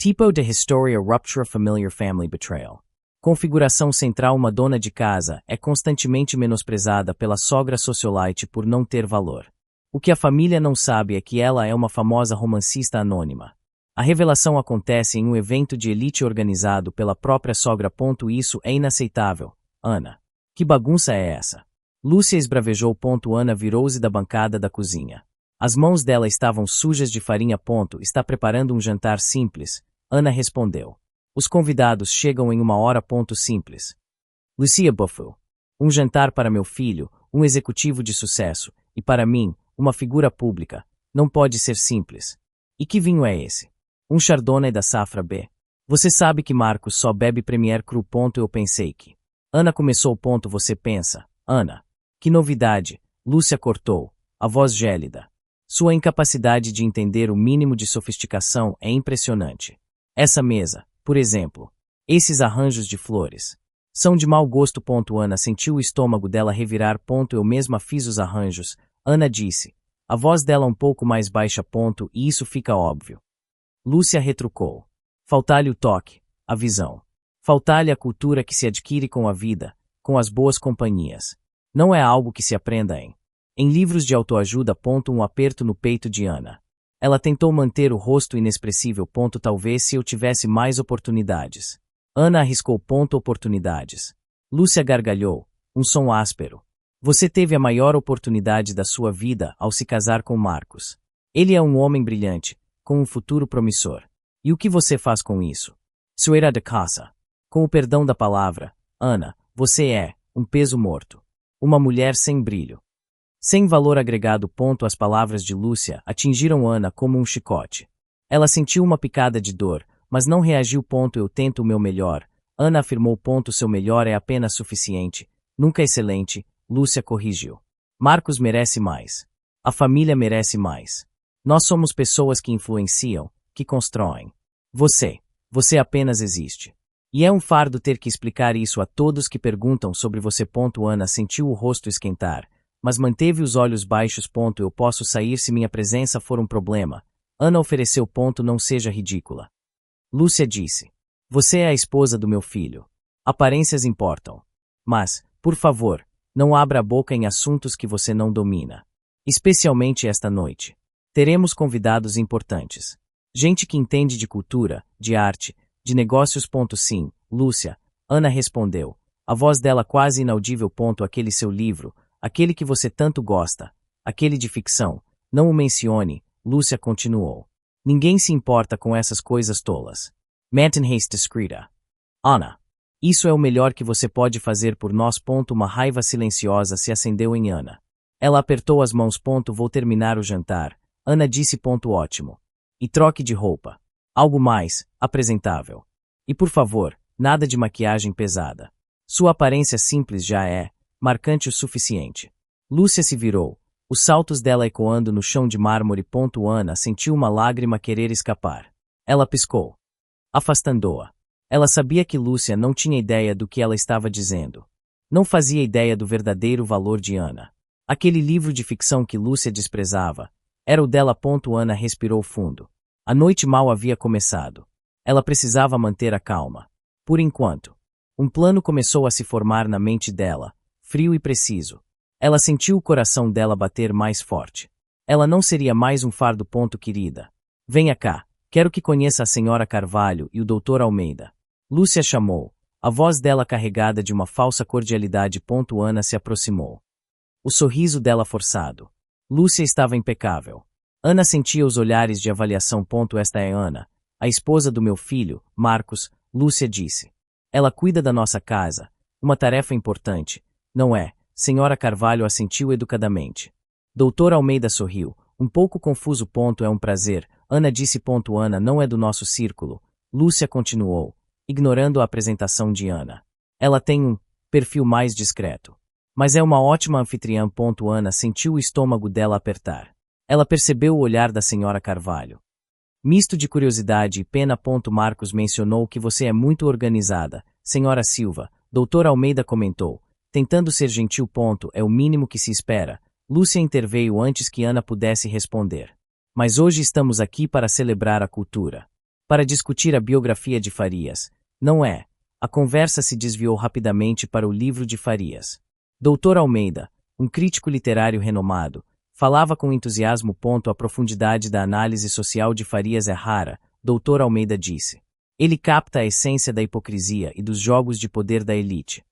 Tipo de História Ruptura Familiar Family Betrayal. Configuração central. Uma dona de casa é constantemente menosprezada pela sogra socialite por não ter valor. O que a família não sabe é que ela é uma famosa romancista anônima. A revelação acontece em um evento de elite organizado pela própria sogra. Isso é inaceitável, Ana. Que bagunça é essa? Lúcia esbravejou. Ana virou-se da bancada da cozinha. As mãos dela estavam sujas de farinha. Está preparando um jantar simples, Ana respondeu. Os convidados chegam em 1 hora. Simples. Lucia Buffo. Um jantar para meu filho, um executivo de sucesso, e para mim, uma figura pública. Não pode ser simples. E que vinho é esse? Um Chardonnay da safra B. Você sabe que Marcos só bebe Premier Cru. Eu pensei que... Ana começou. Você pensa, Ana. Que novidade, Lúcia cortou, a voz gélida. Sua incapacidade de entender o mínimo de sofisticação é impressionante. Essa mesa, por exemplo, esses arranjos de flores, são de mau gosto. Ana sentiu o estômago dela revirar. Eu mesma fiz os arranjos, Ana disse, a voz dela um pouco mais baixa. E isso fica óbvio. Lúcia retrucou. Falta-lhe o toque, a visão. Falta-lhe a cultura que se adquire com a vida, com as boas companhias. Não é algo que se aprenda em livros de autoajuda. Um aperto no peito de Ana. Ela tentou manter o rosto inexpressível. Talvez se eu tivesse mais oportunidades. Ana arriscou. Oportunidades. Lúcia gargalhou, um som áspero. Você teve a maior oportunidade da sua vida ao se casar com Marcos. Ele é um homem brilhante, com um futuro promissor. E o que você faz com isso? Sueira de caça. Com o perdão da palavra, Ana, você é um peso morto. Uma mulher sem brilho. Sem valor agregado. As palavras de Lúcia atingiram Ana como um chicote. Ela sentiu uma picada de dor, mas não reagiu. Eu tento o meu melhor, Ana afirmou. Seu melhor é apenas suficiente, nunca excelente, Lúcia corrigiu. Marcos merece mais. A família merece mais. Nós somos pessoas que influenciam, que constroem. Você apenas existe. E é um fardo ter que explicar isso a todos que perguntam sobre você. Ana sentiu o rosto esquentar, mas manteve os olhos baixos. Eu posso sair se minha presença for um problema. Ana ofereceu. Não seja ridícula. Lúcia disse. Você é a esposa do meu filho. Aparências importam. Mas, por favor, não abra a boca em assuntos que você não domina. Especialmente esta noite. Teremos convidados importantes. Gente que entende de cultura, de arte, de negócios. Sim, Lúcia, Ana respondeu. A voz dela quase inaudível. Aquele seu livro, aquele que você tanto gosta, aquele de ficção, não o mencione, Lúcia continuou. Ninguém se importa com essas coisas tolas. Mantenha-se discreta. Ana. Isso é o melhor que você pode fazer por nós. Uma raiva silenciosa se acendeu em Ana. Ela apertou as mãos. Vou terminar o jantar, Ana disse. Ótimo. E troque de roupa. Algo mais apresentável. E por favor, nada de maquiagem pesada. Sua aparência simples já é marcante o suficiente. Lúcia se virou, os saltos dela ecoando no chão de mármore. Ana sentiu uma lágrima querer escapar. Ela piscou, afastando-a. Ela sabia que Lúcia não tinha ideia do que ela estava dizendo. Não fazia ideia do verdadeiro valor de Ana. Aquele livro de ficção que Lúcia desprezava era o dela. Ana respirou fundo. A noite mal havia começado. Ela precisava manter a calma. Por enquanto. Um plano começou a se formar na mente dela, frio e preciso. Ela sentiu o coração dela bater mais forte. Ela não seria mais um fardo. Querida. Venha cá, quero que conheça a senhora Carvalho e o Dr. Almeida. Lúcia chamou, a voz dela carregada de uma falsa cordialidade. Ana se aproximou. O sorriso dela forçado. Lúcia estava impecável. Ana sentia os olhares de avaliação. Esta é Ana, a esposa do meu filho, Marcos, Lúcia disse. Ela cuida da nossa casa, uma tarefa importante, não é? Senhora Carvalho assentiu educadamente. Dr. Almeida sorriu, um pouco confuso. É um prazer, Ana disse. Ana não é do nosso círculo, Lúcia continuou, ignorando a apresentação de Ana. Ela tem um perfil mais discreto. Mas é uma ótima anfitriã. Ana sentiu o estômago dela apertar. Ela percebeu o olhar da senhora Carvalho. Misto de curiosidade e pena. Marcos mencionou que você é muito organizada, senhora Silva, Dr. Almeida comentou, tentando ser gentil. É o mínimo que se espera. Lúcia interveio antes que Ana pudesse responder. Mas hoje estamos aqui para celebrar a cultura. para discutir a biografia de Farias. Não é? A conversa se desviou rapidamente para o livro de Farias. Dr. Almeida, um crítico literário renomado, falava com entusiasmo. A profundidade da análise social de Farias é rara, Dr. Almeida disse. Ele capta a essência da hipocrisia e dos jogos de poder da elite.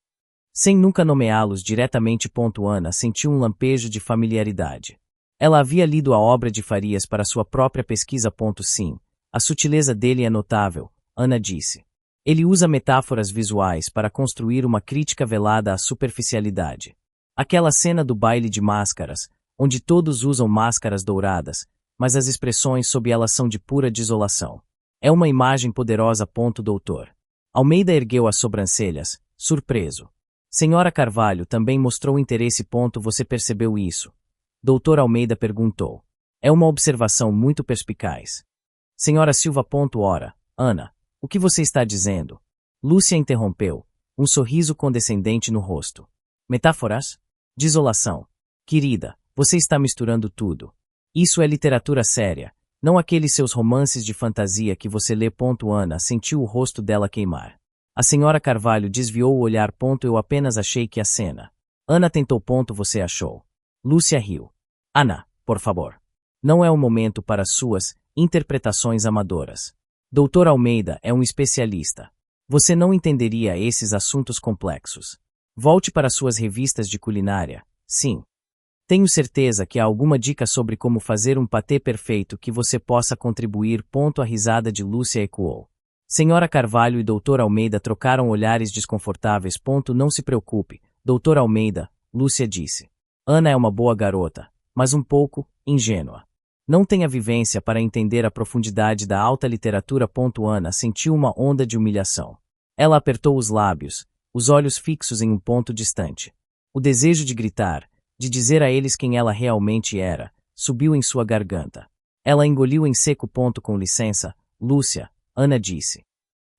Sem nunca nomeá-los diretamente. Ana sentiu um lampejo de familiaridade. Ela havia lido a obra de Farias para sua própria pesquisa. Sim, a sutileza dele é notável, Ana disse. Ele usa metáforas visuais para construir uma crítica velada à superficialidade. Aquela cena do baile de máscaras, onde todos usam máscaras douradas, mas as expressões sob elas são de pura desolação. É uma imagem poderosa. Doutor Almeida ergueu as sobrancelhas, surpreso. Senhora Carvalho também mostrou interesse. Você percebeu isso? Dr. Almeida perguntou. É uma observação muito perspicaz. Senhora Silva. Ora, Ana, o que você está dizendo? Lúcia interrompeu, um sorriso condescendente no rosto. Metáforas? Desolação. Querida, você está misturando tudo. Isso é literatura séria, não aqueles seus romances de fantasia que você lê. Ana sentiu o rosto dela queimar. A senhora Carvalho desviou o olhar. Eu apenas achei que a cena. Ana tentou. Você achou? Lúcia riu. Ana, por favor. Não é o momento para suas interpretações amadoras. Dr. Almeida é um especialista. Você não entenderia esses assuntos complexos. Volte para suas revistas de culinária. Sim. Tenho certeza que há alguma dica sobre como fazer um patê perfeito que você possa contribuir. A risada de Lúcia ecoou. Senhora Carvalho e Dr. Almeida trocaram olhares desconfortáveis. Não se preocupe, Dr. Almeida, Lúcia disse. Ana é uma boa garota, mas um pouco ingênua. Não tem a vivência para entender a profundidade da alta literatura. Ana sentiu uma onda de humilhação. Ela apertou os lábios, os olhos fixos em um ponto distante. O desejo de gritar, de dizer a eles quem ela realmente era, subiu em sua garganta. Ela engoliu em seco. Com licença, Lúcia, Ana disse.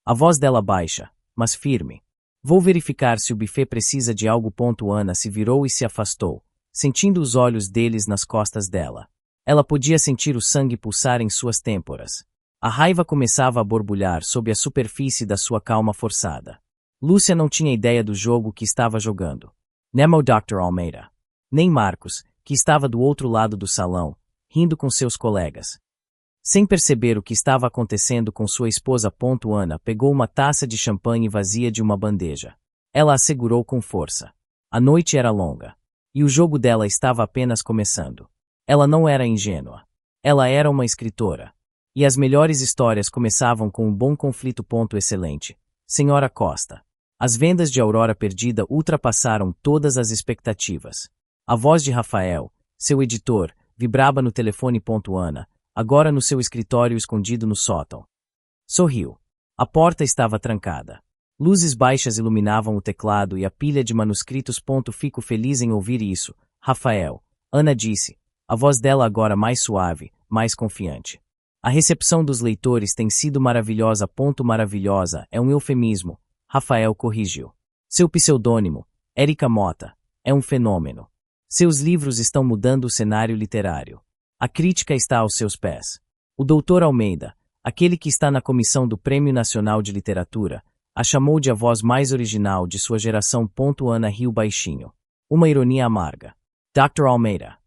A voz dela baixa, mas firme. Vou verificar se o buffet precisa de algo. Ana se virou e se afastou, sentindo os olhos deles nas costas dela. Ela podia sentir o sangue pulsar em suas têmporas. A raiva começava a borbulhar sob a superfície da sua calma forçada. Lúcia não tinha ideia do jogo que estava jogando. Nem o Dr. Almeida. Nem Marcos, que estava do outro lado do salão, rindo com seus colegas. Sem perceber o que estava acontecendo com sua esposa. Ana pegou uma taça de champanhe vazia de uma bandeja. Ela a segurou com força. A noite era longa. E o jogo dela estava apenas começando. Ela não era ingênua. Ela era uma escritora. E as melhores histórias começavam com um bom conflito. Excelente. Senhora Costa. As vendas de Aurora Perdida ultrapassaram todas as expectativas. A voz de Rafael, seu editor, vibrava no telefone. Ana, agora no seu escritório escondido no sótão. Sorriu. A porta estava trancada. Luzes baixas iluminavam o teclado e a pilha de manuscritos. Fico feliz em ouvir isso, Rafael, Ana disse, a voz dela agora mais suave, mais confiante. A recepção dos leitores tem sido maravilhosa. Maravilhosa é um eufemismo, Rafael corrigiu. Seu pseudônimo, Érica Mota, é um fenômeno. Seus livros estão mudando o cenário literário. A crítica está aos seus pés. O Dr. Almeida, aquele que está na comissão do Prêmio Nacional de Literatura, a chamou de a voz mais original de sua geração. Ana riu baixinho. Uma ironia amarga. Dr. Almeida.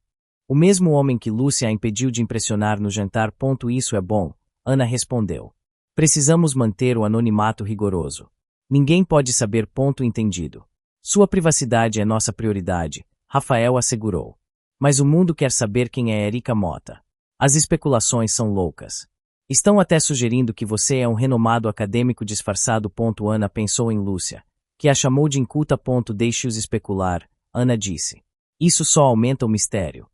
O mesmo homem que Lúcia a impediu de impressionar no jantar. Isso é bom, Ana respondeu. Precisamos manter o anonimato rigoroso. Ninguém pode saber. Entendido. Sua privacidade é nossa prioridade, Rafael assegurou. Mas o mundo quer saber quem é Érica Mota. As especulações são loucas. Estão até sugerindo que você é um renomado acadêmico disfarçado. Ana pensou em Lúcia, que a chamou de inculta. Deixe-os especular, Ana disse. Isso só aumenta o mistério.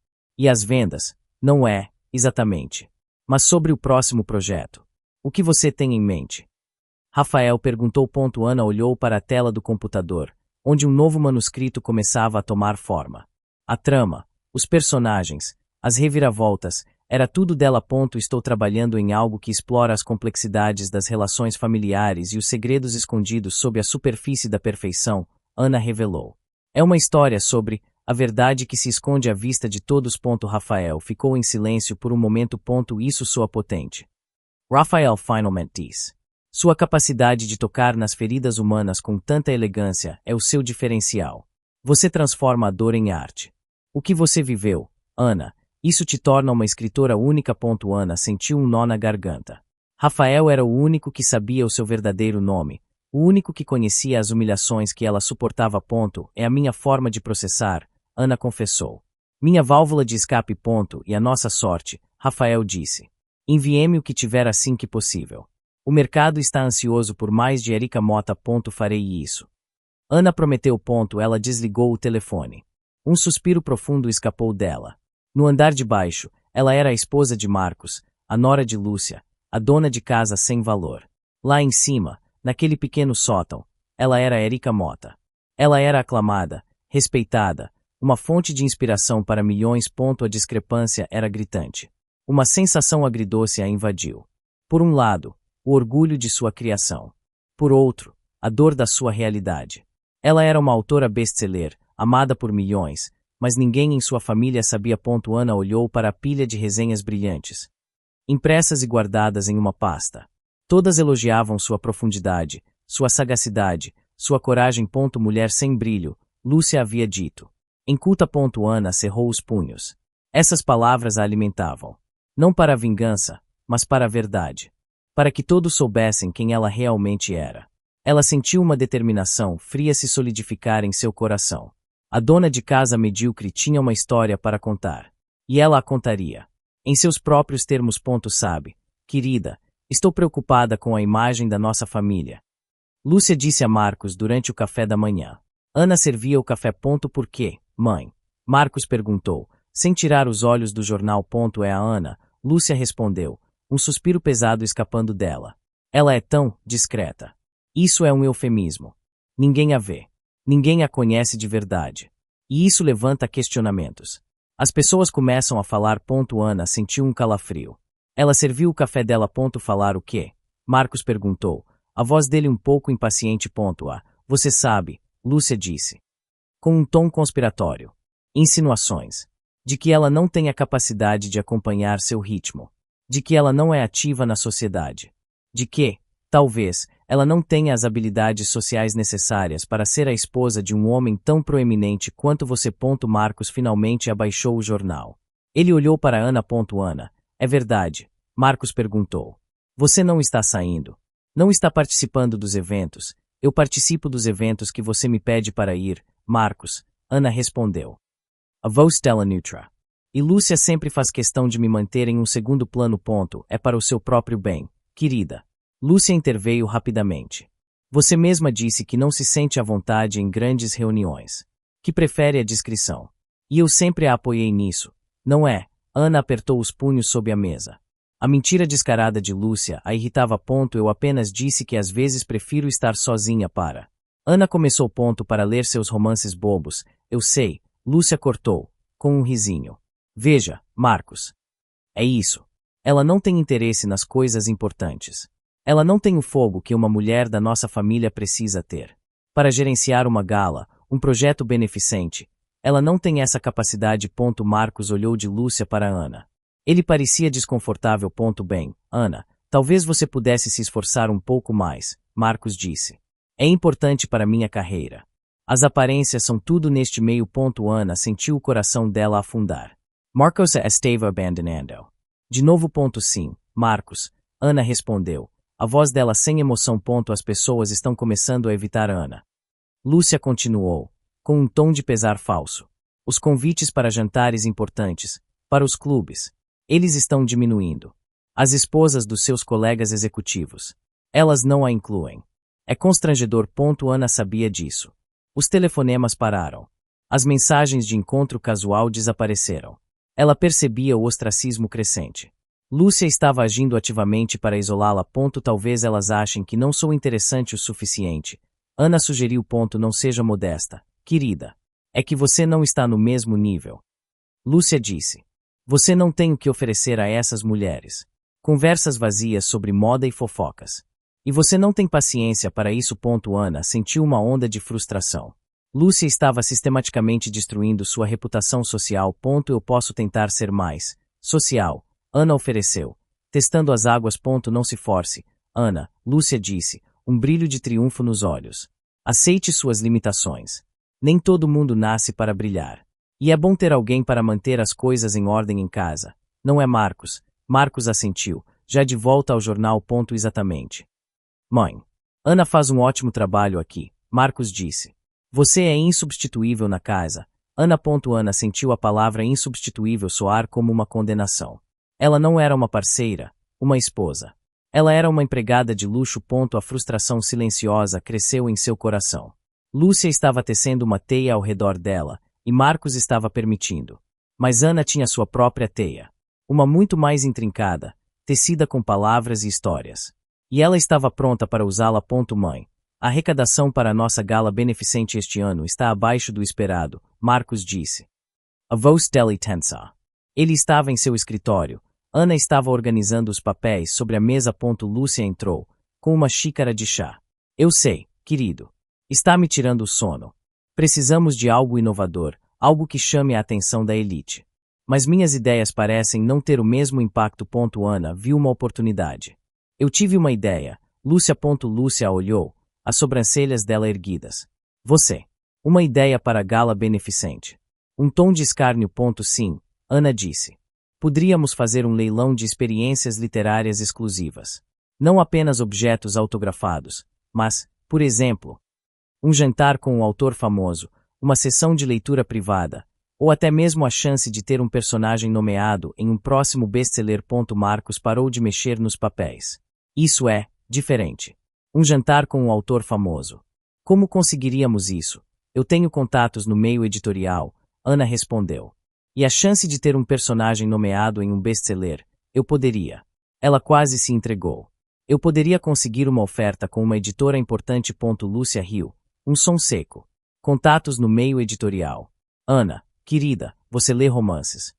E as vendas? Não é, exatamente. Mas sobre o próximo projeto. O que você tem em mente? Rafael perguntou. Ana olhou para a tela do computador, onde um novo manuscrito começava a tomar forma. A trama, os personagens, as reviravoltas, era tudo dela. Estou trabalhando em algo que explora as complexidades das relações familiares e os segredos escondidos sob a superfície da perfeição, Ana revelou. É uma história sobre a verdade que se esconde à vista de todos. Rafael ficou em silêncio por um momento. Isso soa potente. Raphael finalmente diz. Sua capacidade de tocar nas feridas humanas com tanta elegância é o seu diferencial. Você transforma a dor em arte. O que você viveu, Ana, isso te torna uma escritora única. Ana sentiu um nó na garganta. Rafael era o único que sabia o seu verdadeiro nome, o único que conhecia as humilhações que ela suportava. É a minha forma de processar, Ana confessou. Minha válvula de escape. E a nossa sorte, Rafael disse. Envie-me o que tiver assim que possível. O mercado está ansioso por mais de Erika Mota. Farei isso. Ana prometeu. Ela desligou o telefone. Um suspiro profundo escapou dela. No andar de baixo, ela era a esposa de Marcos, a nora de Lúcia, a dona de casa sem valor. Lá em cima, naquele pequeno sótão, ela era Erika Mota. Ela era aclamada, respeitada, uma fonte de inspiração para milhões. A discrepância era gritante. Uma sensação agridoce a invadiu. Por um lado, o orgulho de sua criação. Por outro, a dor da sua realidade. Ela era uma autora best-seller, amada por milhões, mas ninguém em sua família sabia. Ana olhou para a pilha de resenhas brilhantes, impressas e guardadas em uma pasta. Todas elogiavam sua profundidade, sua sagacidade, sua coragem. Mulher sem brilho, Lúcia havia dito. Inculta. Ana cerrou os punhos. Essas palavras a alimentavam. Não para a vingança, mas para a verdade. Para que todos soubessem quem ela realmente era. Ela sentiu uma determinação fria se solidificar em seu coração. A dona de casa medíocre tinha uma história para contar. E ela a contaria. Em seus próprios termos. Sabe, querida, estou preocupada com a imagem da nossa família. Lúcia disse a Marcos durante o café da manhã. Ana servia o café. Por quê, mãe? Marcos perguntou, sem tirar os olhos do jornal. É a Ana, Lúcia respondeu, um suspiro pesado escapando dela. Ela é tão discreta. Isso é um eufemismo. Ninguém a vê. Ninguém a conhece de verdade. E isso levanta questionamentos. As pessoas começam a falar. Ana sentiu um calafrio. Ela serviu o café dela. Falar o quê? Marcos perguntou, a voz dele um pouco impaciente. Você sabe, Lúcia disse. Com um tom conspiratório. Insinuações. De que ela não tem a capacidade de acompanhar seu ritmo. De que ela não é ativa na sociedade. De que, talvez, ela não tenha as habilidades sociais necessárias para ser a esposa de um homem tão proeminente quanto você. Marcos finalmente abaixou o jornal. Ele olhou para Ana. Ana, é verdade? Marcos perguntou. Você não está saindo. Não está participando dos eventos. Eu participo dos eventos que você me pede para ir, Marcos. Ana respondeu. A voz dela neutra. E Lúcia sempre faz questão de me manter em um segundo plano. É para o seu próprio bem, querida. Lúcia interveio rapidamente. Você mesma disse que não se sente à vontade em grandes reuniões. Que prefere a discrição. E eu sempre a apoiei nisso, não é? Ana apertou os punhos sob a mesa. A mentira descarada de Lúcia a irritava. Eu apenas disse que às vezes prefiro estar sozinha para. Ana começou. Para ler seus romances bobos. Eu sei, Lúcia cortou, com um risinho. Veja, Marcos. É isso. Ela não tem interesse nas coisas importantes. Ela não tem o fogo que uma mulher da nossa família precisa ter. Para gerenciar uma gala, um projeto beneficente, ela não tem essa capacidade. Marcos olhou de Lúcia para Ana. Ele parecia desconfortável. Bem, Ana, talvez você pudesse se esforçar um pouco mais, Marcos disse. É importante para minha carreira. As aparências são tudo neste meio. Ana sentiu o coração dela afundar. Marcos a estava abandonando. De novo. Sim, Marcos, Ana respondeu. A voz dela sem emoção. As pessoas estão começando a evitar Ana. Lúcia continuou, com um tom de pesar falso. Os convites para jantares importantes, para os clubes, eles estão diminuindo. As esposas dos seus colegas executivos, elas não a incluem. É constrangedor. Ana sabia disso. Os telefonemas pararam. As mensagens de encontro casual desapareceram. Ela percebia o ostracismo crescente. Lúcia estava agindo ativamente para isolá-la. Talvez elas achem que não sou interessante o suficiente. Ana sugeriu. Não seja modesta, querida. É que você não está no mesmo nível. Lúcia disse. Você não tem o que oferecer a essas mulheres. Conversas vazias sobre moda e fofocas. E você não tem paciência para isso. Ana sentiu uma onda de frustração. Lúcia estava sistematicamente destruindo sua reputação social. Eu posso tentar ser mais social. Ana ofereceu. Testando as águas. Não se force, Ana, Lúcia disse, um brilho de triunfo nos olhos. Aceite suas limitações. Nem todo mundo nasce para brilhar. E é bom ter alguém para manter as coisas em ordem em casa. Não é Marcos? Marcos assentiu, já de volta ao jornal. Exatamente. Mãe. Ana faz um ótimo trabalho aqui, Marcos disse. Você é insubstituível na casa. Ana. Ana sentiu a palavra insubstituível soar como uma condenação. Ela não era uma parceira, uma esposa. Ela era uma empregada de luxo. A frustração silenciosa cresceu em seu coração. Lúcia estava tecendo uma teia ao redor dela, e Marcos estava permitindo. Mas Ana tinha sua própria teia. Uma muito mais intrincada, tecida com palavras e histórias. E ela estava pronta para usá-la. Mãe. A arrecadação para a nossa gala beneficente este ano está abaixo do esperado, Marcos disse. A voz dele tensa. Ele estava em seu escritório. Ana estava organizando os papéis sobre a mesa. Lúcia entrou, com uma xícara de chá. Eu sei, querido. Está me tirando o sono. Precisamos de algo inovador, algo que chame a atenção da elite. Mas minhas ideias parecem não ter o mesmo impacto. Ana viu uma oportunidade. Eu tive uma ideia. Lúcia. Lúcia a olhou, as sobrancelhas dela erguidas. Você. Uma ideia para a gala beneficente. Um tom de escárnio. Sim, Ana disse. Poderíamos fazer um leilão de experiências literárias exclusivas. Não apenas objetos autografados, mas, por exemplo, um jantar com um autor famoso, uma sessão de leitura privada, ou até mesmo a chance de ter um personagem nomeado em um próximo best-seller. Marcos parou de mexer nos papéis. Isso é diferente. Um jantar com um autor famoso. Como conseguiríamos isso? Eu tenho contatos no meio editorial, Ana respondeu. E a chance de ter um personagem nomeado em um best-seller, eu poderia. Ela quase se entregou. Eu poderia conseguir uma oferta com uma editora importante. Lúcia riu. Um som seco. Contatos no meio editorial. Ana, querida, você lê romances.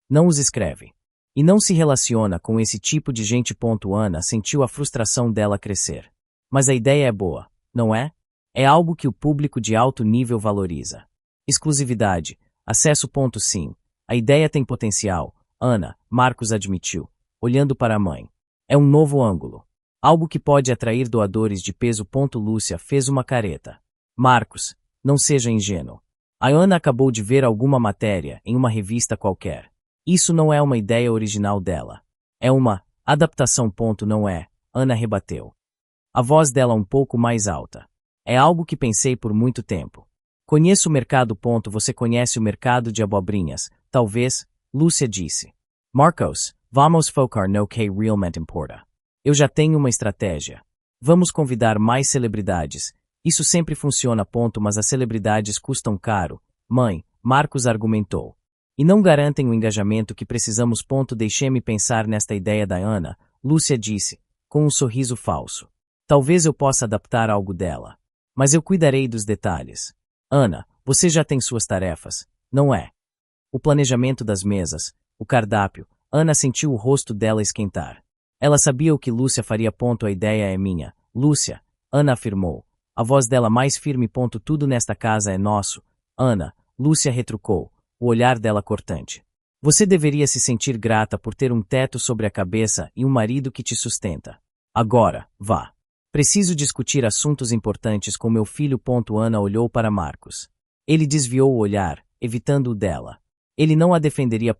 Não os escreve. E não se relaciona com esse tipo de gente. Ana sentiu a frustração dela crescer. Mas a ideia é boa, não é? É algo que o público de alto nível valoriza. Exclusividade. Acesso. Sim. A ideia tem potencial, Ana, Marcos admitiu, olhando para a mãe. É um novo ângulo. Algo que pode atrair doadores de peso. Lúcia fez uma careta. Marcos, não seja ingênuo. A Ana acabou de ver alguma matéria em uma revista qualquer. Isso não é uma ideia original dela. É uma adaptação. Não é, Ana rebateu. A voz dela um pouco mais alta. É algo que pensei por muito tempo. Conheço o mercado. Você conhece o mercado de abobrinhas, talvez, Lúcia disse. Marcos, vamos focar no que realmente importa. Eu já tenho uma estratégia. Vamos convidar mais celebridades. Isso sempre funciona. Mas as celebridades custam caro, mãe, Marcos argumentou. E não garantem o engajamento que precisamos. Deixe-me pensar nesta ideia da Ana, Lúcia disse, com um sorriso falso. Talvez eu possa adaptar algo dela. Mas eu cuidarei dos detalhes. Ana, você já tem suas tarefas, não é? O planejamento das mesas, o cardápio. Ana sentiu o rosto dela esquentar. Ela sabia o que Lúcia faria. A ideia é minha, Lúcia, Ana afirmou. A voz dela mais firme. Tudo nesta casa é nosso, Ana, Lúcia retrucou, o olhar dela cortante. Você deveria se sentir grata por ter um teto sobre a cabeça e um marido que te sustenta. Agora, vá. Preciso discutir assuntos importantes com meu filho. Ana olhou para Marcos. Ele desviou o olhar, evitando o dela. Ele não a defenderia.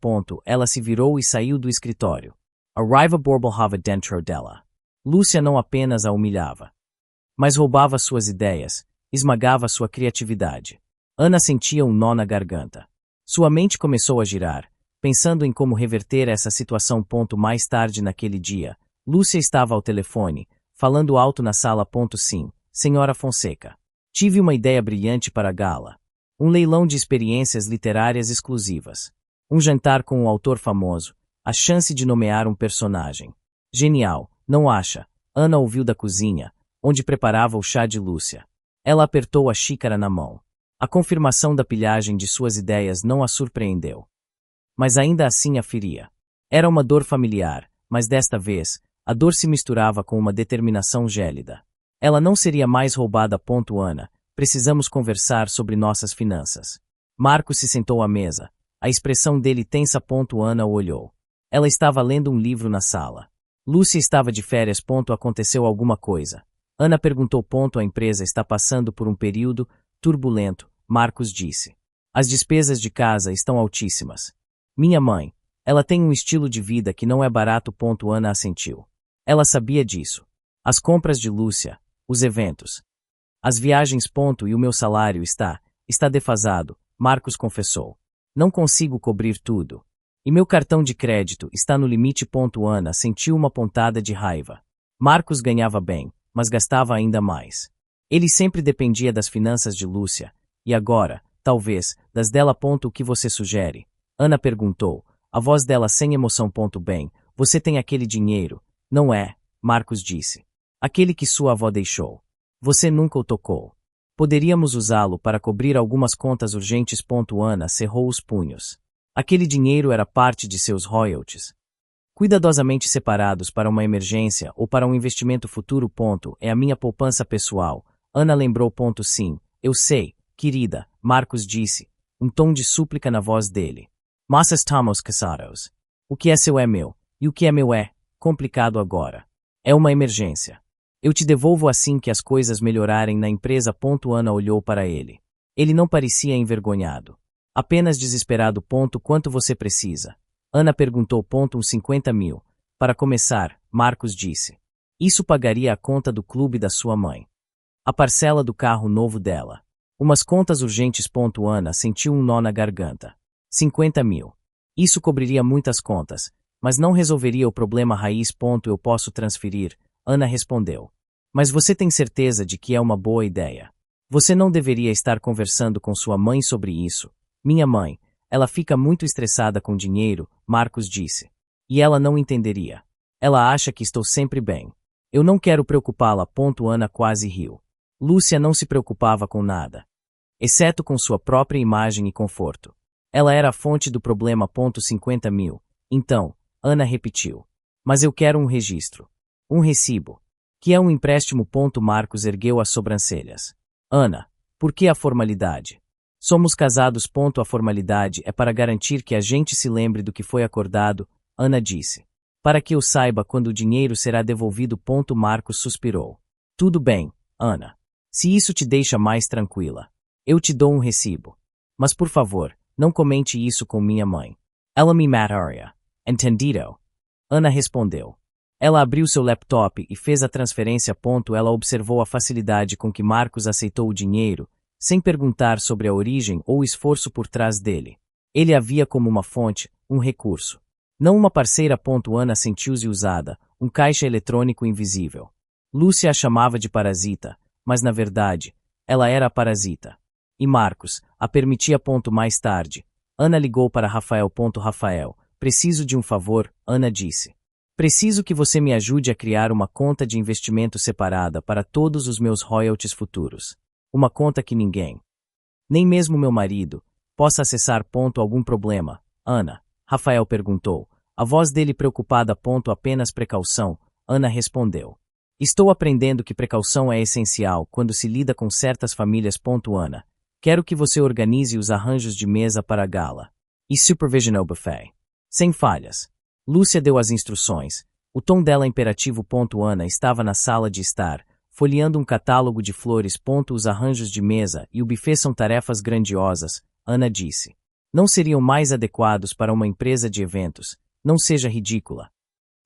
Ela se virou e saiu do escritório. A raiva borbulhava dentro dela. Lúcia não apenas a humilhava, mas roubava suas ideias, esmagava sua criatividade. Ana sentia um nó na garganta. Sua mente começou a girar, pensando em como reverter essa situação. Mais tarde naquele dia, Lúcia estava ao telefone, falando alto na sala. Sim, senhora Fonseca. Tive uma ideia brilhante para a gala. Um leilão de experiências literárias exclusivas. Um jantar com um autor famoso. A chance de nomear um personagem. Genial, não acha? Ana ouviu da cozinha, onde preparava o chá de Lúcia. Ela apertou a xícara na mão. A confirmação da pilhagem de suas ideias não a surpreendeu. Mas ainda assim a feria. Era uma dor familiar, mas desta vez, a dor se misturava com uma determinação gélida. Ela não seria mais roubada. Ana, precisamos conversar sobre nossas finanças. Marcos se sentou à mesa. A expressão dele tensa. Ana o olhou. Ela estava lendo um livro na sala. Lúcia estava de férias. Aconteceu alguma coisa. Ana perguntou. A empresa está passando por um período turbulento, Marcos disse. As despesas de casa estão altíssimas. Minha mãe, ela tem um estilo de vida que não é barato. Ana assentiu. Ela sabia disso. As compras de Lúcia, os eventos, as viagens. E o meu salário está defasado, Marcos confessou. Não consigo cobrir tudo. E meu cartão de crédito está no limite. Ana sentiu uma pontada de raiva. Marcos ganhava bem, mas gastava ainda mais. Ele sempre dependia das finanças de Lúcia, e agora, talvez, das dela. O que você sugere? Ana perguntou, a voz dela sem emoção. Bem, você tem aquele dinheiro, não é? Marcos disse. Aquele que sua avó deixou. Você nunca o tocou. Poderíamos usá-lo para cobrir algumas contas urgentes. Ana cerrou os punhos. Aquele dinheiro era parte de seus royalties, cuidadosamente separados para uma emergência ou para um investimento futuro. É a minha poupança pessoal. Ana lembrou. Sim, eu sei, querida, Marcos disse, um tom de súplica na voz dele. Mas estamos casados. O que é seu é meu, e o que é meu é complicado agora. É uma emergência. Eu te devolvo assim que as coisas melhorarem na empresa. Ana olhou para ele. Ele não parecia envergonhado. Apenas desesperado. Quanto você precisa? Ana perguntou. Uns 50 mil. Para começar, Marcos disse. Isso pagaria a conta do clube da sua mãe. A parcela do carro novo dela. Umas contas urgentes. Ana sentiu um nó na garganta. 50 mil. Isso cobriria muitas contas, mas não resolveria o problema raiz. Eu posso transferir, Ana respondeu. Mas você tem certeza de que é uma boa ideia? Você não deveria estar conversando com sua mãe sobre isso. Minha mãe, ela fica muito estressada com dinheiro, Marcos disse. E ela não entenderia. Ela acha que estou sempre bem. Eu não quero preocupá-la. Ana quase riu. Lúcia não se preocupava com nada, exceto com sua própria imagem e conforto. Ela era a fonte do problema. 50 mil. Então, Ana repetiu. Mas eu quero um registro. Um recibo. Que é um empréstimo. Marcos ergueu as sobrancelhas. Ana, por que a formalidade? Somos casados. A formalidade é para garantir que a gente se lembre do que foi acordado, Ana disse. Para que eu saiba quando o dinheiro será devolvido. Marcos suspirou. Tudo bem, Ana. Se isso te deixa mais tranquila, eu te dou um recibo. Mas por favor, não comente isso com minha mãe. Ela me mataria. Entendido? Ana respondeu. Ela abriu seu laptop e fez a transferência. Ela observou a facilidade com que Marcos aceitou o dinheiro, sem perguntar sobre a origem ou o esforço por trás dele. Ele a via como uma fonte, um recurso. Não uma parceira. Ana sentiu-se usada, um caixa eletrônico invisível. Lúcia a chamava de parasita, mas na verdade, ela era a parasita. E Marcos a permitia. Mais tarde, Ana ligou para Rafael. Rafael, preciso de um favor, Ana disse. Preciso que você me ajude a criar uma conta de investimento separada para todos os meus royalties futuros. Uma conta que ninguém, nem mesmo meu marido, possa acessar. Algum problema, Ana? Rafael perguntou, a voz dele preocupada. Apenas precaução, Ana respondeu. Estou aprendendo que precaução é essencial quando se lida com certas famílias. Ana, quero que você organize os arranjos de mesa para a gala. E supervisionou o buffet. Sem falhas. Lúcia deu as instruções. O tom dela imperativo. Ana estava na sala de estar, folheando um catálogo de flores. Os arranjos de mesa e o buffet são tarefas grandiosas, Ana disse. Não seriam mais adequados para uma empresa de eventos. Não seja ridícula.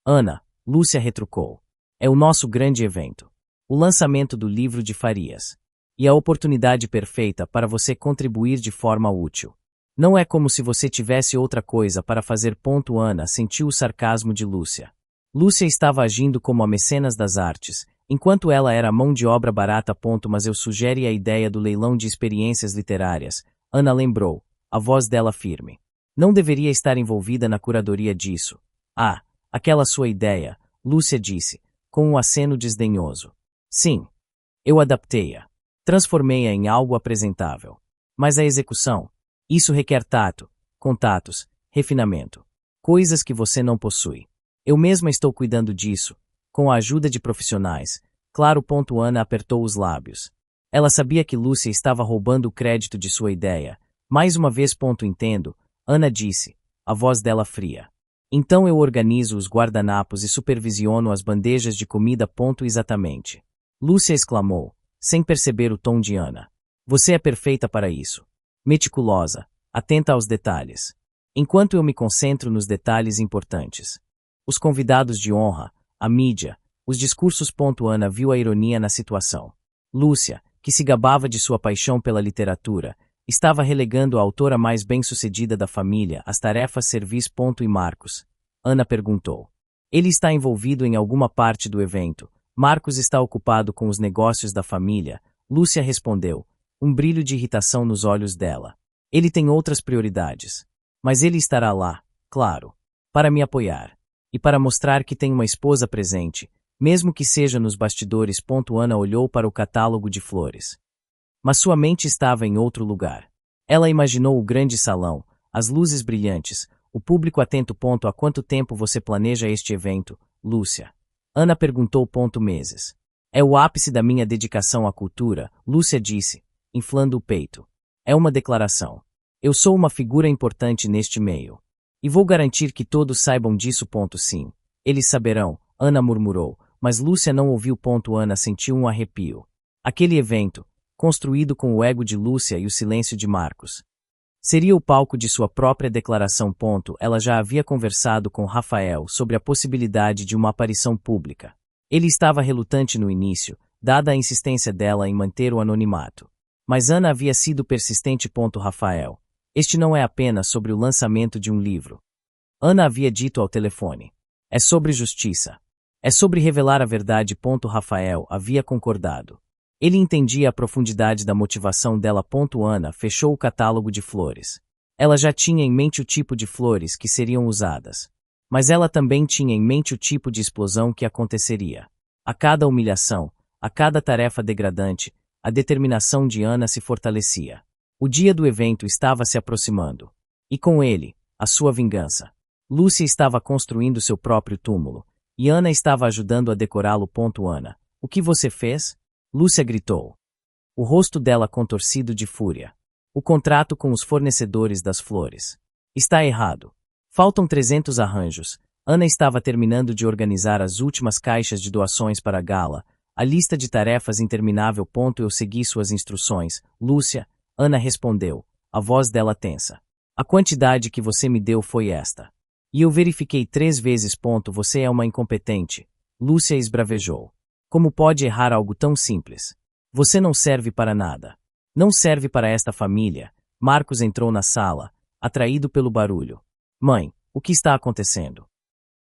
Ana, Lúcia retrucou. É o nosso grande evento. O lançamento do livro de Farias. E a oportunidade perfeita para você contribuir de forma útil. Não é como se você tivesse outra coisa para fazer. Ana sentiu o sarcasmo de Lúcia. Lúcia estava agindo como a mecenas das artes, enquanto ela era mão de obra barata. Mas eu sugere a ideia do leilão de experiências literárias, Ana lembrou, a voz dela firme. Não deveria estar envolvida na curadoria disso. Ah, aquela sua ideia, Lúcia disse, com um aceno desdenhoso. Sim. Eu adaptei-a. Transformei-a em algo apresentável. Mas a execução? Isso requer tato, contatos, refinamento. Coisas que você não possui. Eu mesma estou cuidando disso, com a ajuda de profissionais. Claro. Ana apertou os lábios. Ela sabia que Lúcia estava roubando o crédito de sua ideia. Mais uma vez. Entendo, Ana disse, a voz dela fria. Então eu organizo os guardanapos e supervisiono as bandejas de comida. Exatamente. Lúcia exclamou, sem perceber o tom de Ana. Você é perfeita para isso. Meticulosa, atenta aos detalhes. Enquanto eu me concentro nos detalhes importantes. Os convidados de honra, a mídia, os discursos. Ana viu a ironia na situação. Lúcia, que se gabava de sua paixão pela literatura, estava relegando a autora mais bem-sucedida da família às tarefas servis. E Marcos? Ana perguntou. Ele está envolvido em alguma parte do evento. Marcos está ocupado com os negócios da família. Lúcia respondeu, um brilho de irritação nos olhos dela. Ele tem outras prioridades. Mas ele estará lá, claro, para me apoiar. E para mostrar que tem uma esposa presente, mesmo que seja nos bastidores. Ana olhou para o catálogo de flores. Mas sua mente estava em outro lugar. Ela imaginou o grande salão, as luzes brilhantes, o público atento. Há quanto tempo você planeja este evento, Lúcia? Ana perguntou. Meses. É o ápice da minha dedicação à cultura, Lúcia disse, inflando o peito. É uma declaração. Eu sou uma figura importante neste meio. E vou garantir que todos saibam disso. Sim. Eles saberão, Ana murmurou, mas Lúcia não ouviu. Ana sentiu um arrepio. Aquele evento, construído com o ego de Lúcia e o silêncio de Marcos, seria o palco de sua própria declaração. Ela já havia conversado com Rafael sobre a possibilidade de uma aparição pública. Ele estava relutante no início, dada a insistência dela em manter o anonimato. Mas Ana havia sido persistente. Rafael, este não é apenas sobre o lançamento de um livro. Ana havia dito ao telefone. É sobre justiça. É sobre revelar a verdade. Rafael havia concordado. Ele entendia a profundidade da motivação dela. Ana fechou o catálogo de flores. Ela já tinha em mente o tipo de flores que seriam usadas. Mas ela também tinha em mente o tipo de explosão que aconteceria. A cada humilhação, a cada tarefa degradante, a determinação de Ana se fortalecia. O dia do evento estava se aproximando. E com ele, a sua vingança. Lúcia estava construindo seu próprio túmulo, e Ana estava ajudando a decorá-lo. Ana, o que você fez? Lúcia gritou. O rosto dela contorcido de fúria. O contrato com os fornecedores das flores. Está errado. Faltam 300 arranjos. Ana estava terminando de organizar as últimas caixas de doações para a gala. A lista de tarefas interminável. Eu segui suas instruções. Lúcia, Ana respondeu, a voz dela tensa. A quantidade que você me deu foi esta. E eu verifiquei 3 vezes. Você é uma incompetente. Lúcia esbravejou. Como pode errar algo tão simples? Você não serve para nada. Não serve para esta família. Marcos entrou na sala, atraído pelo barulho. Mãe, o que está acontecendo?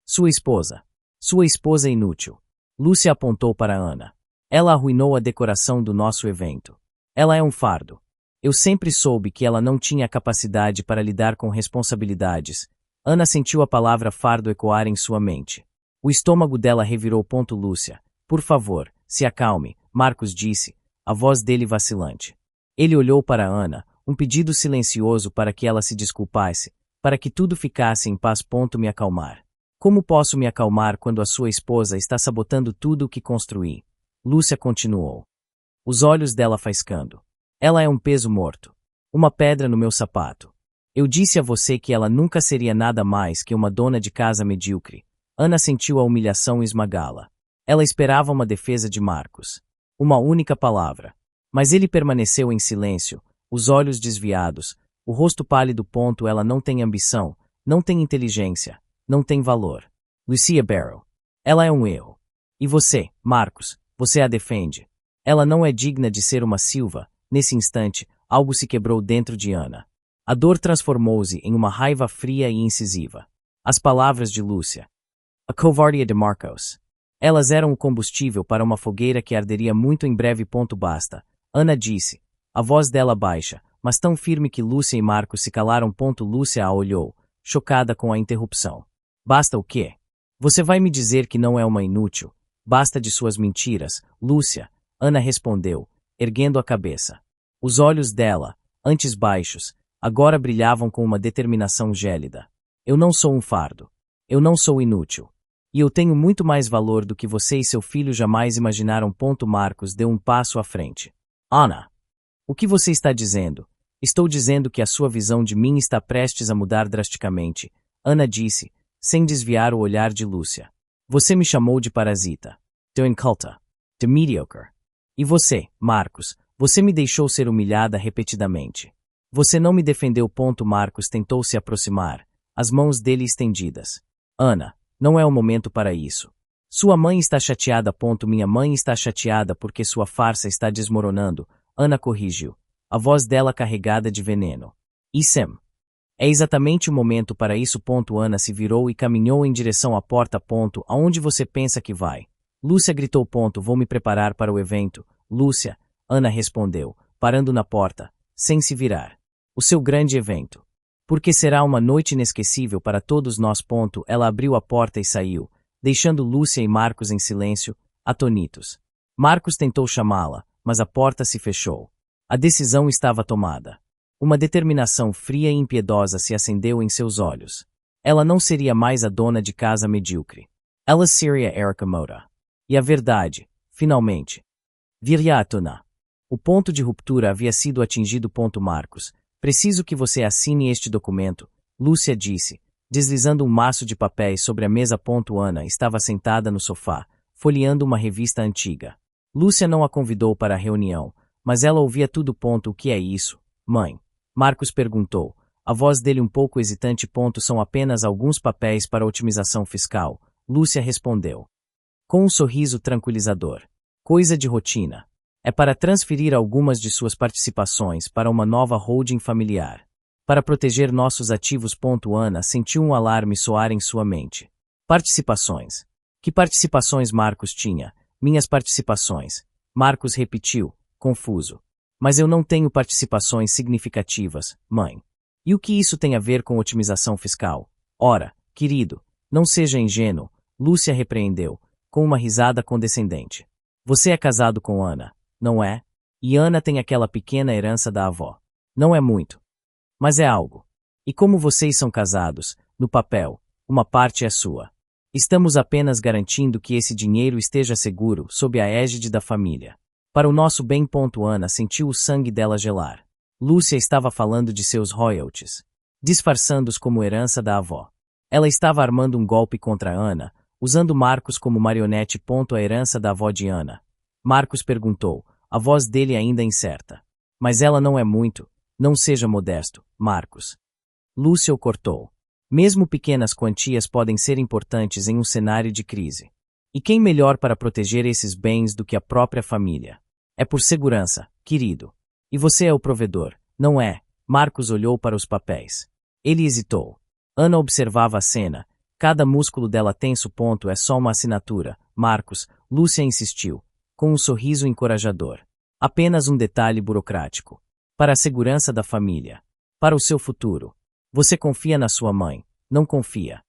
Sua esposa. Sua esposa é inútil. Lúcia apontou para Ana. Ela arruinou a decoração do nosso evento. Ela é um fardo. Eu sempre soube que ela não tinha capacidade para lidar com responsabilidades. Ana sentiu a palavra fardo ecoar em sua mente. O estômago dela revirou. Lúcia, por favor, se acalme, Marcos disse, a voz dele vacilante. Ele olhou para Ana, um pedido silencioso para que ela se desculpasse, para que tudo ficasse em paz. Me acalmar. Como posso me acalmar quando a sua esposa está sabotando tudo o que construí? Lúcia continuou. Os olhos dela faiscando. Ela é um peso morto. Uma pedra no meu sapato. Eu disse a você que ela nunca seria nada mais que uma dona de casa medíocre. Ana sentiu a humilhação esmagá-la. Ela esperava uma defesa de Marcos. Uma única palavra. Mas ele permaneceu em silêncio, os olhos desviados, o rosto pálido. Ela não tem ambição, não tem inteligência, não tem valor. Lucia Barrow. Ela é um erro. E você, Marcos, você a defende. Ela não é digna de ser uma Silva. Nesse instante, algo se quebrou dentro de Ana. A dor transformou-se em uma raiva fria e incisiva. As palavras de Lúcia. A covardia de Marcos. Elas eram o combustível para uma fogueira que arderia muito em breve. Basta. Ana disse. A voz dela baixa, mas tão firme que Lúcia e Marcos se calaram. Lúcia a olhou, chocada com a interrupção. Basta o quê? Você vai me dizer que não é uma inútil? Basta de suas mentiras, Lúcia. Ana respondeu, erguendo a cabeça. Os olhos dela, antes baixos, agora brilhavam com uma determinação gélida. Eu não sou um fardo. Eu não sou inútil. E eu tenho muito mais valor do que você e seu filho jamais imaginaram. Marcos deu um passo à frente. Ana! O que você está dizendo? Estou dizendo que a sua visão de mim está prestes a mudar drasticamente. Ana disse, sem desviar o olhar de Lúcia. Você me chamou de parasita, de inculta, de mediocre. E você, Marcos, você me deixou ser humilhada repetidamente. Você não me defendeu. Marcos tentou se aproximar, as mãos dele estendidas. Ana, não é o momento para isso. Sua mãe está chateada. Minha mãe está chateada porque sua farsa está desmoronando. Ana corrigiu, a voz dela carregada de veneno. Isem. É exatamente o momento para isso. Ana se virou e caminhou em direção à porta. Aonde você pensa que vai? Lúcia gritou. Vou me preparar para o evento. Lúcia, Ana respondeu, parando na porta, sem se virar. O seu grande evento. Porque será uma noite inesquecível para todos nós. Ela abriu a porta e saiu, deixando Lúcia e Marcos em silêncio, atonitos. Marcos tentou chamá-la, mas a porta se fechou. A decisão estava tomada. Uma determinação fria e impiedosa se acendeu em seus olhos. Ela não seria mais a dona de casa medíocre. Ela seria Erica Moura. E a verdade, finalmente, viria à tona. O ponto de ruptura havia sido atingido. Marcos, preciso que você assine este documento, Lúcia disse, deslizando um maço de papéis sobre a mesa. Ana estava sentada no sofá, folheando uma revista antiga. Lúcia não a convidou para a reunião, mas ela ouvia tudo. O que é isso, mãe? Marcos perguntou, a voz dele um pouco hesitante. São apenas alguns papéis para otimização fiscal, Lúcia respondeu. Com um sorriso tranquilizador. Coisa de rotina. É para transferir algumas de suas participações para uma nova holding familiar. Para proteger nossos ativos. Ana sentiu um alarme soar em sua mente. Participações. Que participações Marcos tinha? Minhas participações. Marcos repetiu, confuso. Mas eu não tenho participações significativas, mãe. E o que isso tem a ver com otimização fiscal? Ora, querido, não seja ingênuo, Lúcia repreendeu, com uma risada condescendente. Você é casado com Ana, não é? E Ana tem aquela pequena herança da avó. Não é muito. Mas é algo. E como vocês são casados, no papel, uma parte é sua. Estamos apenas garantindo que esse dinheiro esteja seguro sob a égide da família. Para o nosso bem. Ana sentiu o sangue dela gelar. Lúcia estava falando de seus royalties, disfarçando-os como herança da avó. Ela estava armando um golpe contra Ana, usando Marcos como marionete. A herança da avó de Ana. Marcos perguntou, a voz dele ainda incerta. Mas ela não é muito, não seja modesto, Marcos. Lúcia o cortou. Mesmo pequenas quantias podem ser importantes em um cenário de crise. E quem melhor para proteger esses bens do que a própria família? É por segurança, querido. E você é o provedor, não é? Marcos olhou para os papéis. Ele hesitou. Ana observava a cena. Cada músculo dela tenso. É só uma assinatura, Marcos, Lúcia insistiu, com um sorriso encorajador. Apenas um detalhe burocrático. Para a segurança da família. Para o seu futuro. Você confia na sua mãe, não confia.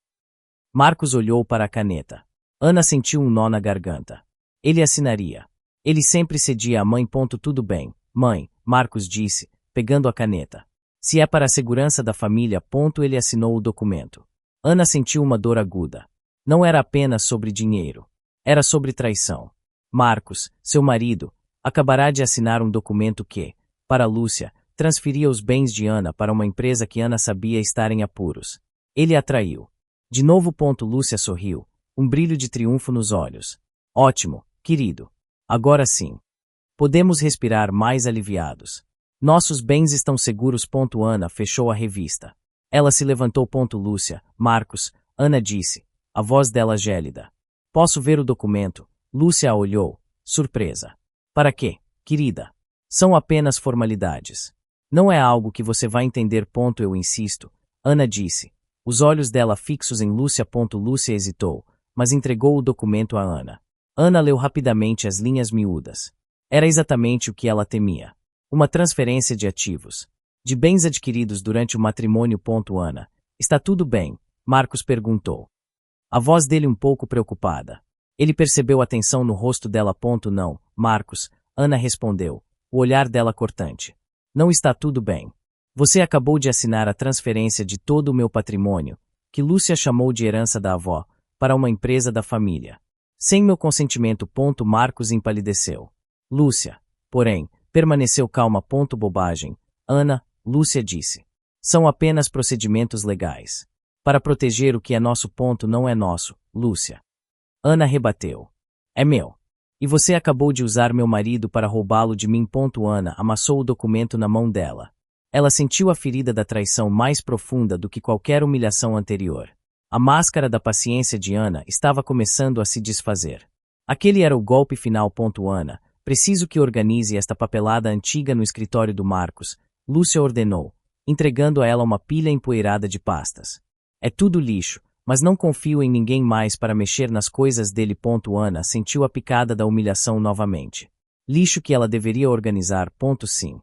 Marcos olhou para a caneta. Ana sentiu um nó na garganta. Ele assinaria. Ele sempre cedia à mãe. Tudo bem, mãe, Marcos disse, pegando a caneta. Se é para a segurança da família. Ele assinou o documento. Ana sentiu uma dor aguda. Não era apenas sobre dinheiro. Era sobre traição. Marcos, seu marido, acabará de assinar um documento que, para Lúcia, transferia os bens de Ana para uma empresa que Ana sabia estar em apuros. Ele a traiu. De novo. Lúcia sorriu, um brilho de triunfo nos olhos. Ótimo, querido. Agora sim. Podemos respirar mais aliviados. Nossos bens estão seguros. Ana fechou a revista. Ela se levantou. Lúcia, Marcos, Ana disse, a voz dela gélida. Posso ver o documento? Lúcia a olhou, surpresa. Para quê, querida? São apenas formalidades. Não é algo que você vai entender. Eu insisto, Ana disse, os olhos dela fixos em Lúcia. Lúcia hesitou, mas entregou o documento a Ana. Ana leu rapidamente as linhas miúdas. Era exatamente o que ela temia. Uma transferência de ativos. De bens adquiridos durante o matrimônio. Ana, está tudo bem? Marcos perguntou. A voz dele um pouco preocupada. Ele percebeu a tensão no rosto dela. Não, Marcos, Ana respondeu, o olhar dela cortante. Não está tudo bem. Você acabou de assinar a transferência de todo o meu patrimônio, que Lúcia chamou de herança da avó, para uma empresa da família. Sem meu consentimento. Marcos empalideceu. Lúcia, porém, permaneceu calma. Bobagem. Ana, Lúcia disse. São apenas procedimentos legais. Para proteger o que é nosso. Não é nosso, Lúcia. Ana rebateu. É meu. E você acabou de usar meu marido para roubá-lo de mim. Ana amassou o documento na mão dela. Ela sentiu a ferida da traição mais profunda do que qualquer humilhação anterior. A máscara da paciência de Ana estava começando a se desfazer. Aquele era o golpe final. Ana, preciso que organize esta papelada antiga no escritório do Marcos, Lúcia ordenou, entregando a ela uma pilha empoeirada de pastas. É tudo lixo, mas não confio em ninguém mais para mexer nas coisas dele. Ana sentiu a picada da humilhação novamente. Lixo que ela deveria organizar. Sim.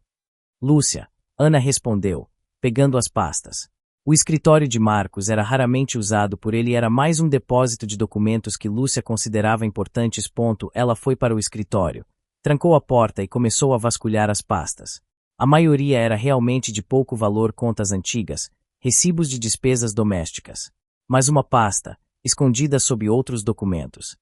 Lúcia, Ana respondeu, pegando as pastas. O escritório de Marcos era raramente usado por ele e era mais um depósito de documentos que Lúcia considerava importantes. Ela foi para o escritório, trancou a porta e começou a vasculhar as pastas. A maioria era realmente de pouco valor, contas antigas, recibos de despesas domésticas. Mas uma pasta, escondida sob outros documentos,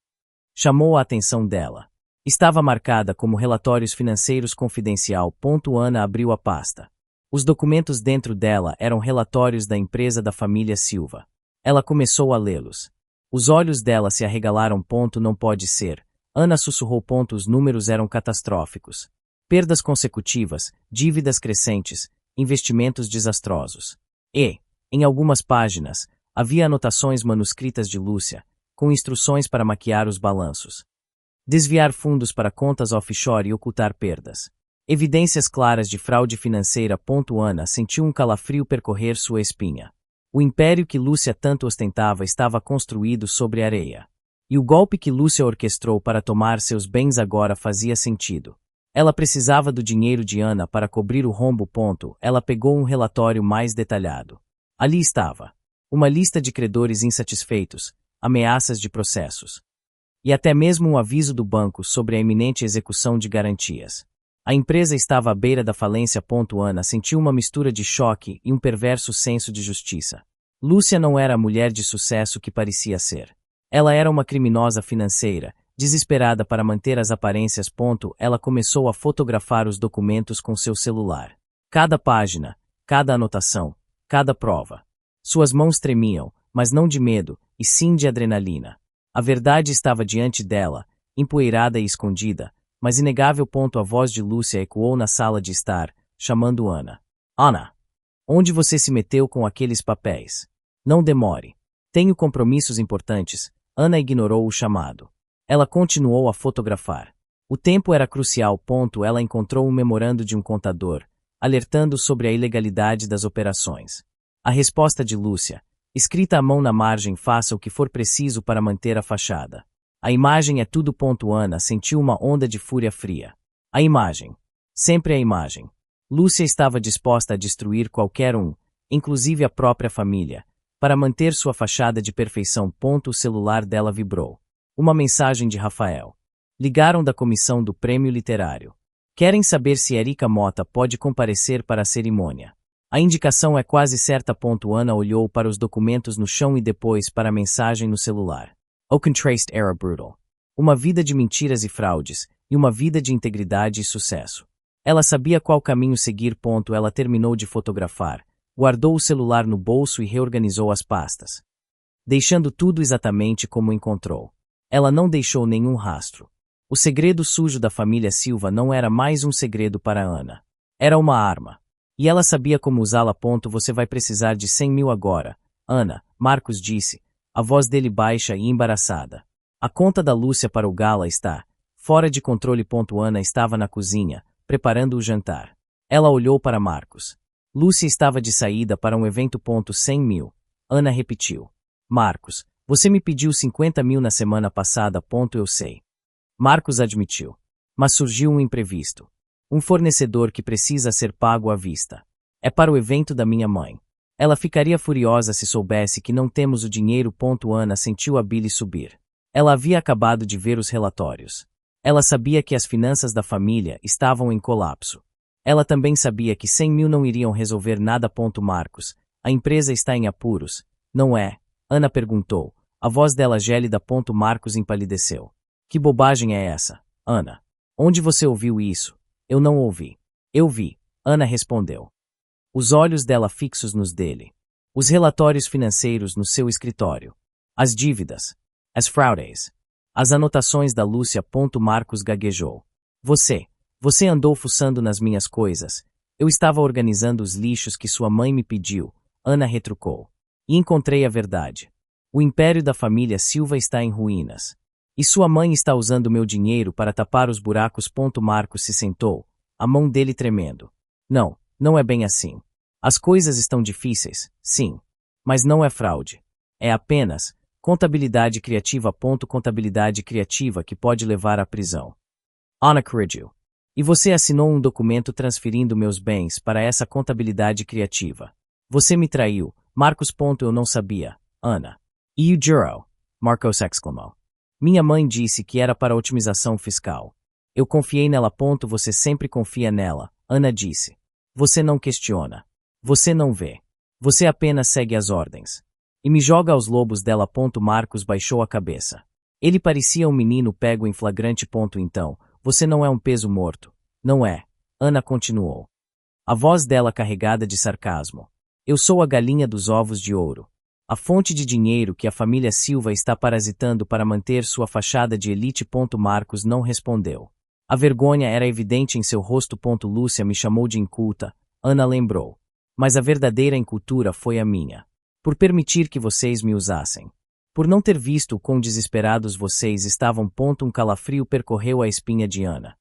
chamou a atenção dela. Estava marcada como relatórios financeiros confidencial. Ana abriu a pasta. Os documentos dentro dela eram relatórios da empresa da família Silva. Ela começou a lê-los. Os olhos dela se arregalaram. Não pode ser. Ana sussurrou. Os números eram catastróficos. Perdas consecutivas, dívidas crescentes, investimentos desastrosos. E, em algumas páginas, havia anotações manuscritas de Lúcia, com instruções para maquiar os balanços, desviar fundos para contas offshore e ocultar perdas. Evidências claras de fraude financeira. Ana sentiu um calafrio percorrer sua espinha. O império que Lúcia tanto ostentava estava construído sobre areia. E o golpe que Lúcia orquestrou para tomar seus bens agora fazia sentido. Ela precisava do dinheiro de Ana para cobrir o rombo. Ela pegou um relatório mais detalhado. Ali estava uma lista de credores insatisfeitos, ameaças de processos. E até mesmo um aviso do banco sobre a iminente execução de garantias. A empresa estava à beira da falência. Ana sentiu uma mistura de choque e um perverso senso de justiça. Lúcia não era a mulher de sucesso que parecia ser. Ela era uma criminosa financeira, desesperada para manter as aparências. Ela começou a fotografar os documentos com seu celular. Cada página, cada anotação, cada prova. Suas mãos tremiam, mas não de medo, e sim de adrenalina. A verdade estava diante dela, empoeirada e escondida, mas inegável. A voz de Lúcia ecoou na sala de estar, chamando Ana. Ana! Onde você se meteu com aqueles papéis? Não demore. Tenho compromissos importantes. Ana ignorou o chamado. Ela continuou a fotografar. O tempo era crucial. Ela encontrou um memorando de um contador, alertando sobre a ilegalidade das operações. A resposta de Lúcia, escrita à mão na margem: faça o que for preciso para manter a fachada. A imagem é tudo. Ana sentiu uma onda de fúria fria. A imagem. Sempre a imagem. Lúcia estava disposta a destruir qualquer um, inclusive a própria família, para manter sua fachada de perfeição. O celular dela vibrou. Uma mensagem de Rafael. Ligaram da comissão do prêmio literário. Querem saber se Erika Mota pode comparecer para a cerimônia. A indicação é quase certa. Ana olhou para os documentos no chão e depois para a mensagem no celular. O contraste era brutal. Uma vida de mentiras e fraudes, e uma vida de integridade e sucesso. Ela sabia qual caminho seguir. Ela terminou de fotografar, guardou o celular no bolso e reorganizou as pastas, deixando tudo exatamente como encontrou. Ela não deixou nenhum rastro. O segredo sujo da família Silva não era mais um segredo para Ana. Era uma arma. E ela sabia como usá-la. Você vai precisar de 100 mil agora, Ana, Marcos disse, a voz dele baixa e embaraçada. A conta da Lúcia para o gala está fora de controle. Ana estava na cozinha, preparando o jantar. Ela olhou para Marcos. Lúcia estava de saída para um evento. 100 mil. Ana repetiu. Marcos, você me pediu 50 mil na semana passada. Eu sei. Marcos admitiu. Mas surgiu um imprevisto. Um fornecedor que precisa ser pago à vista. É para o evento da minha mãe. Ela ficaria furiosa se soubesse que não temos o dinheiro. Ana sentiu a bile subir. Ela havia acabado de ver os relatórios. Ela sabia que as finanças da família estavam em colapso. Ela também sabia que 100 mil não iriam resolver nada. Marcos, a empresa está em apuros, não é? Ana perguntou. A voz dela gélida. Marcos empalideceu. Que bobagem é essa, Ana? Onde você ouviu isso? Eu não ouvi. Eu vi, Ana respondeu. Os olhos dela fixos nos dele. Os relatórios financeiros no seu escritório. As dívidas. As fraudes. As anotações da Lúcia. Marcos gaguejou. Você andou fuçando nas minhas coisas. Eu estava organizando os lixos que sua mãe me pediu, Ana retrucou. E encontrei a verdade. O império da família Silva está em ruínas. E sua mãe está usando meu dinheiro para tapar os buracos. Marcos se sentou, a mão dele tremendo. Não é bem assim. As coisas estão difíceis, sim. Mas não é fraude. É apenas contabilidade criativa. Contabilidade criativa que pode levar à prisão. Ana corrigiu. E você assinou um documento transferindo meus bens para essa contabilidade criativa. Você me traiu, Marcos. Eu não sabia, Ana. E o jurou? Marcos exclamou. Minha mãe disse que era para otimização fiscal. Eu confiei nela. Você sempre confia nela, Ana disse. Você não questiona. Você não vê. Você apenas segue as ordens. E me joga aos lobos dela. Marcos baixou a cabeça. Ele parecia um menino pego em flagrante. Então, você não é um peso morto. Não é, Ana continuou. A voz dela carregada de sarcasmo. Eu sou a galinha dos ovos de ouro. A fonte de dinheiro que a família Silva está parasitando para manter sua fachada de elite. Marcos não respondeu. A vergonha era evidente em seu rosto. Lúcia me chamou de inculta, Ana lembrou. Mas a verdadeira incultura foi a minha. Por permitir que vocês me usassem. Por não ter visto o quão desesperados vocês estavam. Um calafrio percorreu a espinha de Ana.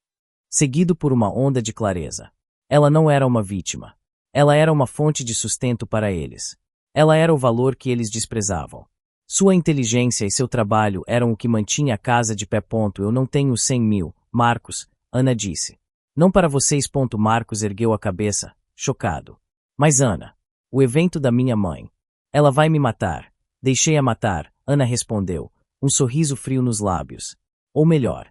Seguido por uma onda de clareza. Ela não era uma vítima. Ela era uma fonte de sustento para eles. Ela era o valor que eles desprezavam. Sua inteligência e seu trabalho eram o que mantinha a casa de pé. Eu não tenho 100 mil, Marcos, Ana disse. Não para vocês. Marcos ergueu a cabeça, chocado. Mas Ana, o evento da minha mãe. Ela vai me matar. Deixei-a matar, Ana respondeu, um sorriso frio nos lábios. Ou melhor,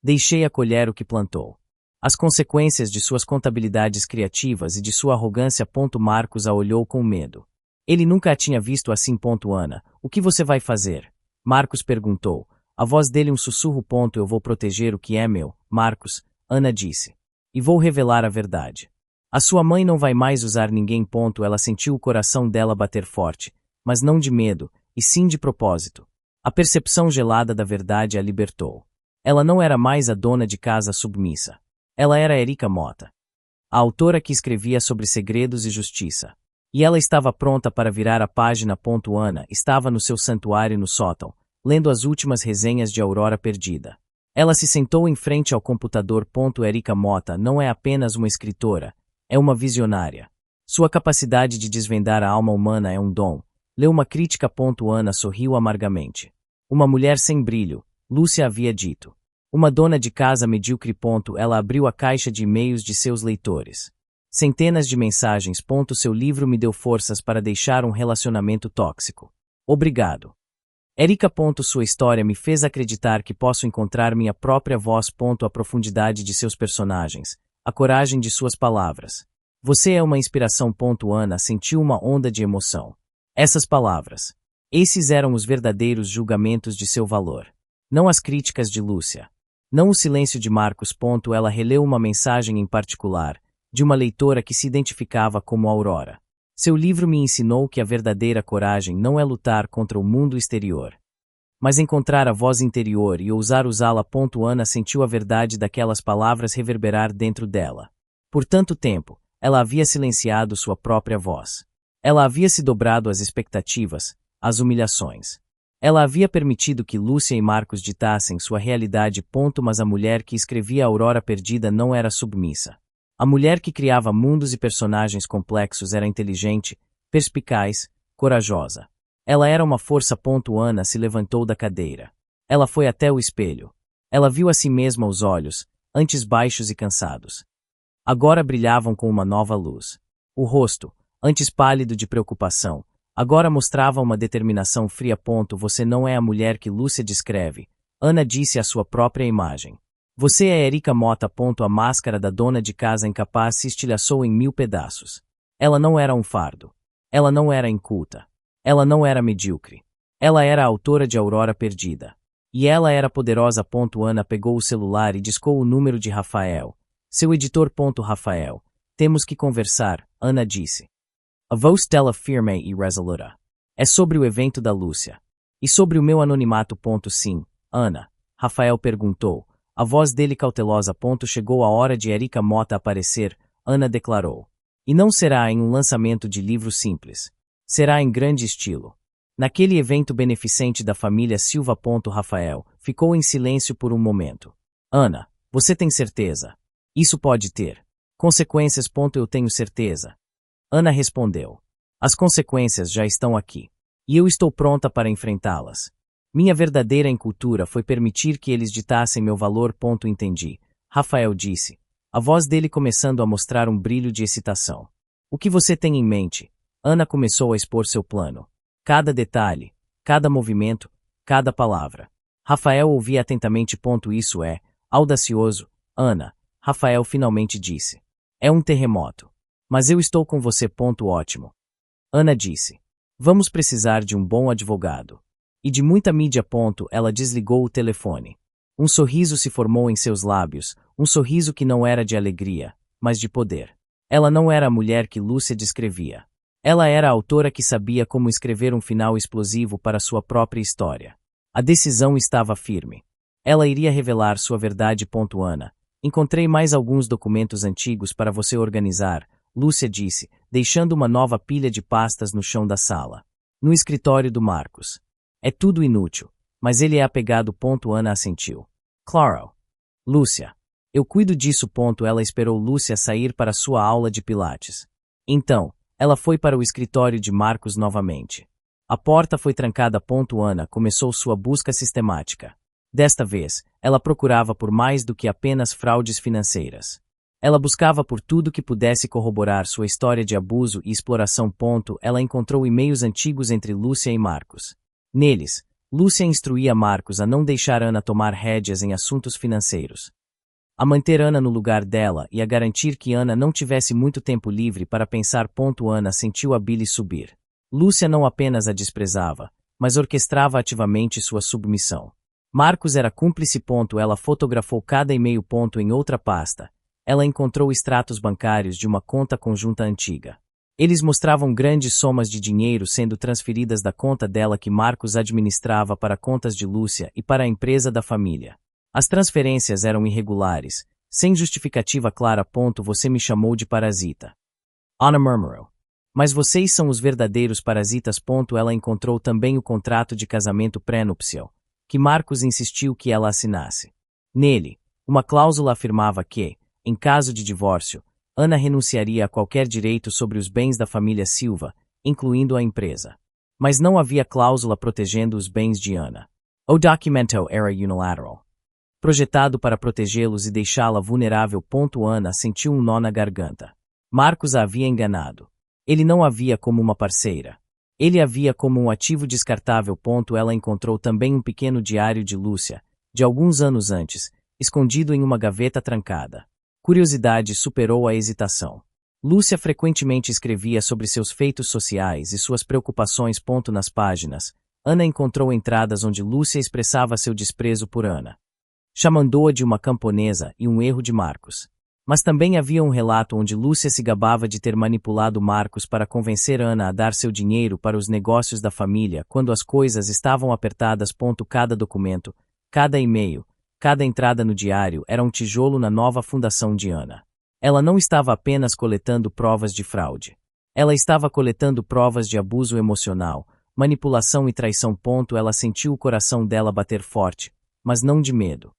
deixei-a colher o que plantou. As consequências de suas contabilidades criativas e de sua arrogância. Marcos a olhou com medo. Ele nunca a tinha visto assim. Ana, o que você vai fazer? Marcos perguntou. A voz dele um sussurro. Eu vou proteger o que é meu, Marcos, Ana disse. E vou revelar a verdade. A sua mãe não vai mais usar ninguém. Ela sentiu o coração dela bater forte, mas não de medo, e sim de propósito. A percepção gelada da verdade a libertou. Ela não era mais a dona de casa submissa. Ela era Erika Mota. A autora que escrevia sobre segredos e justiça. E ela estava pronta para virar a página. Ana estava no seu santuário no sótão, lendo as últimas resenhas de Aurora Perdida. Ela se sentou em frente ao computador. Erika Mota não é apenas uma escritora, é uma visionária. Sua capacidade de desvendar a alma humana é um dom. Leu uma crítica. Ana sorriu amargamente. Uma mulher sem brilho, Lúcia havia dito. Uma dona de casa medíocre. Ela abriu a caixa de e-mails de seus leitores. Centenas de mensagens. Seu livro me deu forças para deixar um relacionamento tóxico. Obrigado. Erika. Sua história me fez acreditar que posso encontrar minha própria voz. A profundidade de seus personagens, a coragem de suas palavras. Você é uma inspiração. Ana sentiu uma onda de emoção. Essas palavras. Esses eram os verdadeiros julgamentos de seu valor. Não as críticas de Lúcia. Não o silêncio de Marcos. Ela releu uma mensagem em particular, de uma leitora que se identificava como Aurora. Seu livro me ensinou que a verdadeira coragem não é lutar contra o mundo exterior, mas encontrar a voz interior e ousar usá-la. Ana sentiu a verdade daquelas palavras reverberar dentro dela. Por tanto tempo, ela havia silenciado sua própria voz. Ela havia se dobrado às expectativas, às humilhações. Ela havia permitido que Lúcia e Marcos ditassem sua realidade. Mas a mulher que escrevia Aurora Perdida não era submissa. A mulher que criava mundos e personagens complexos era inteligente, perspicaz, corajosa. Ela era uma força. Ana se levantou da cadeira. Ela foi até o espelho. Ela viu a si mesma aos olhos, antes baixos e cansados. Agora brilhavam com uma nova luz. O rosto, antes pálido de preocupação, agora mostrava uma determinação fria. Você não é a mulher que Lúcia descreve, Ana disse à sua própria imagem. Você é Erika Mota. A máscara da dona de casa incapaz se estilhaçou em 1000 pedaços. Ela não era um fardo. Ela não era inculta. Ela não era medíocre. Ela era a autora de Aurora Perdida. E ela era poderosa. Ana pegou o celular e discou o número de Rafael. Seu editor. Rafael. Temos que conversar, Ana disse. A voz dela firme e resoluta. É sobre o evento da Lúcia. E sobre o meu anonimato. Sim, Ana. Rafael perguntou. A voz dele cautelosa. Chegou a hora de Erika Mota aparecer, Ana declarou. E não será em um lançamento de livro simples. Será em grande estilo. Naquele evento beneficente da família Silva. Rafael ficou em silêncio por um momento. Ana, você tem certeza? Isso pode ter consequências. Eu tenho certeza. Ana respondeu. As consequências já estão aqui. E eu estou pronta para enfrentá-las. Minha verdadeira incultura foi permitir que eles ditassem meu valor. Entendi. Rafael disse. A voz dele começando a mostrar um brilho de excitação. O que você tem em mente? Ana começou a expor seu plano. Cada detalhe, cada movimento, cada palavra. Rafael ouvia atentamente. Isso é audacioso, Ana. Rafael finalmente disse. É um terremoto. Mas eu estou com você. Ótimo. Ana disse. Vamos precisar de um bom advogado. E de muita mídia. Ela desligou o telefone. Um sorriso se formou em seus lábios, um sorriso que não era de alegria, mas de poder. Ela não era a mulher que Lúcia descrevia. Ela era a autora que sabia como escrever um final explosivo para sua própria história. A decisão estava firme. Ela iria revelar sua verdade. Ana. Encontrei mais alguns documentos antigos para você organizar, Lúcia disse, deixando uma nova pilha de pastas no chão da sala. No escritório do Marcos. É tudo inútil, mas ele é apegado. Ana assentiu. Claro. Lúcia. Eu cuido disso. Ela esperou Lúcia sair para sua aula de pilates. Então, ela foi para o escritório de Marcos novamente. A porta foi trancada. Ana começou sua busca sistemática. Desta vez, ela procurava por mais do que apenas fraudes financeiras. Ela buscava por tudo que pudesse corroborar sua história de abuso e exploração. Ela encontrou e-mails antigos entre Lúcia e Marcos. Neles, Lúcia instruía Marcos a não deixar Ana tomar rédeas em assuntos financeiros. A manter Ana no lugar dela e a garantir que Ana não tivesse muito tempo livre para pensar. Ana sentiu a bile subir. Lúcia não apenas a desprezava, mas orquestrava ativamente sua submissão. Marcos era cúmplice. Ela fotografou cada e-mail. Em outra pasta, ela encontrou extratos bancários de uma conta conjunta antiga. Eles mostravam grandes somas de dinheiro sendo transferidas da conta dela que Marcos administrava para contas de Lúcia e para a empresa da família. As transferências eram irregulares, sem justificativa clara. Você me chamou de parasita. Ana murmurou. Mas vocês são os verdadeiros parasitas. Ela encontrou também o contrato de casamento pré-nupcial, que Marcos insistiu que ela assinasse. Nele, uma cláusula afirmava que, em caso de divórcio, Ana renunciaria a qualquer direito sobre os bens da família Silva, incluindo a empresa. Mas não havia cláusula protegendo os bens de Ana. O documento era unilateral. Projetado para protegê-los e deixá-la vulnerável. Ana sentiu um nó na garganta. Marcos a havia enganado. Ele não a via como uma parceira. Ele a via como um ativo descartável. Ela encontrou também um pequeno diário de Lúcia, de alguns anos antes, escondido em uma gaveta trancada. Curiosidade superou a hesitação. Lúcia frequentemente escrevia sobre seus feitos sociais e suas preocupações. Nas páginas, Ana encontrou entradas onde Lúcia expressava seu desprezo por Ana. Chamando-a de uma camponesa e um erro de Marcos. Mas também havia um relato onde Lúcia se gabava de ter manipulado Marcos para convencer Ana a dar seu dinheiro para os negócios da família quando as coisas estavam apertadas. Cada documento, cada e-mail, cada entrada no diário era um tijolo na nova fundação de Ana. Ela não estava apenas coletando provas de fraude. Ela estava coletando provas de abuso emocional, manipulação e traição. Ela sentiu o coração dela bater forte, mas não de medo.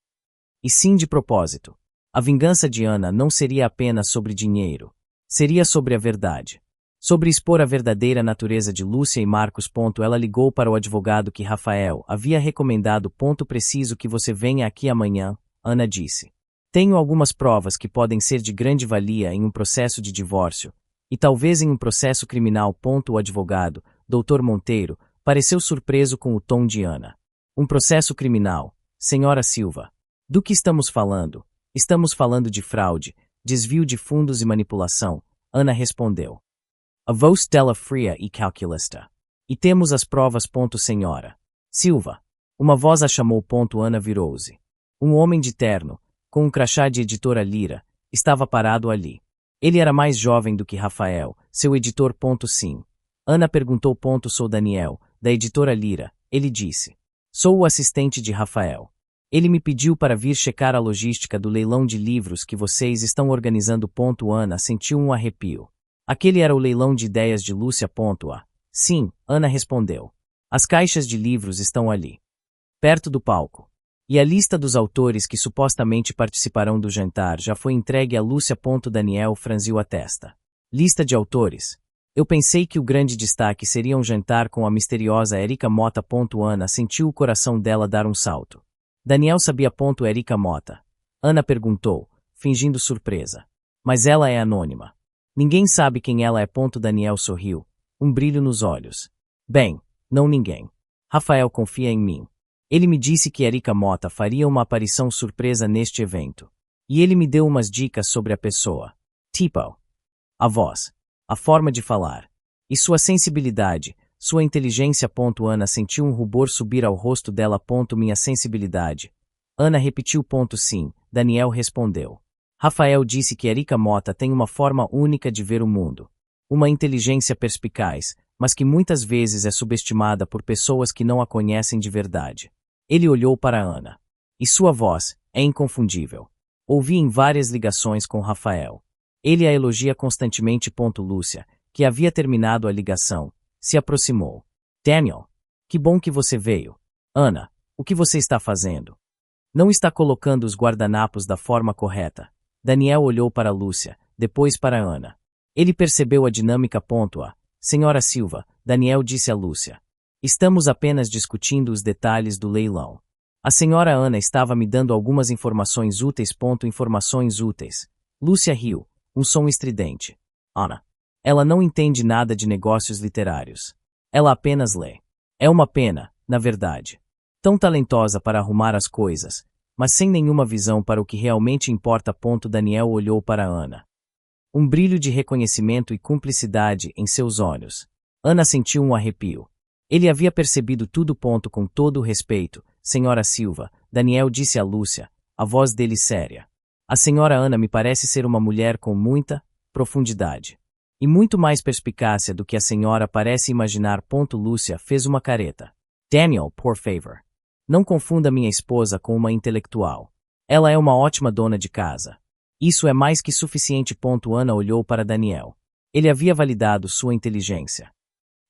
E sim de propósito. A vingança de Ana não seria apenas sobre dinheiro. Seria sobre a verdade. Sobre expor a verdadeira natureza de Lúcia e Marcos. Ela ligou para o advogado que Rafael havia recomendado. Preciso que você venha aqui amanhã, Ana disse. Tenho algumas provas que podem ser de grande valia em um processo de divórcio, e talvez em um processo criminal. O advogado, Dr. Monteiro, pareceu surpreso com o tom de Ana. Um processo criminal, senhora Silva. Do que estamos falando? Estamos falando de fraude, desvio de fundos e manipulação, Ana respondeu. A voz dela fria e calculista. E temos as provas. Senhora Silva. Uma voz a chamou. Ana virou-se. Um homem de terno, com um crachá de editora Lira, estava parado ali. Ele era mais jovem do que Rafael, seu editor. Sim. Ana perguntou. Sou Daniel, da editora Lira, ele disse. Sou o assistente de Rafael. Ele me pediu para vir checar a logística do leilão de livros que vocês estão organizando. Ana sentiu um arrepio. Aquele era o leilão de ideias de Lúcia. Sim, Ana respondeu. As caixas de livros estão ali, perto do palco. E a lista dos autores que supostamente participarão do jantar já foi entregue a Lúcia. Daniel franziu a testa. Lista de autores? Eu pensei que o grande destaque seria um jantar com a misteriosa Erika Mota. Ana sentiu o coração dela dar um salto. Daniel sabia. Erika Mota? Ana perguntou, fingindo surpresa. Mas ela é anônima. Ninguém sabe quem ela é. Daniel sorriu, um brilho nos olhos. Bem, não ninguém. Rafael confia em mim. Ele me disse que Erika Mota faria uma aparição surpresa neste evento. E ele me deu umas dicas sobre a pessoa. Tipo, a voz, a forma de falar. E sua sensibilidade, sua inteligência. Ana sentiu um rubor subir ao rosto dela. Minha sensibilidade. Ana repetiu. Sim, Daniel respondeu. Rafael disse que Erika Mota tem uma forma única de ver o mundo. Uma inteligência perspicaz, mas que muitas vezes é subestimada por pessoas que não a conhecem de verdade. Ele olhou para Ana. E sua voz é inconfundível. Ouvi em várias ligações com Rafael. Ele a elogia constantemente. Lúcia, que havia terminado a ligação, se aproximou. Daniel, que bom que você veio. Ana, o que você está fazendo? Não está colocando os guardanapos da forma correta. Daniel olhou para Lúcia, depois para Ana. Ele percebeu a dinâmica. Senhora Silva, Daniel disse a Lúcia. Estamos apenas discutindo os detalhes do leilão. A senhora Ana estava me dando algumas informações úteis. Informações úteis. Lúcia riu, um som estridente. Ana. Ela não entende nada de negócios literários. Ela apenas lê. É uma pena, na verdade. Tão talentosa para arrumar as coisas, mas sem nenhuma visão para o que realmente importa. Daniel olhou para Ana. Um brilho de reconhecimento e cumplicidade em seus olhos. Ana sentiu um arrepio. Ele havia percebido tudo. Com todo o respeito, senhora Silva, Daniel disse a Lúcia, a voz dele séria. A senhora Ana me parece ser uma mulher com muita profundidade. E muito mais perspicácia do que a senhora parece imaginar. Lúcia fez uma careta. Daniel, por favor. Não confunda minha esposa com uma intelectual. Ela é uma ótima dona de casa. Isso é mais que suficiente. Ana olhou para Daniel. Ele havia validado sua inteligência.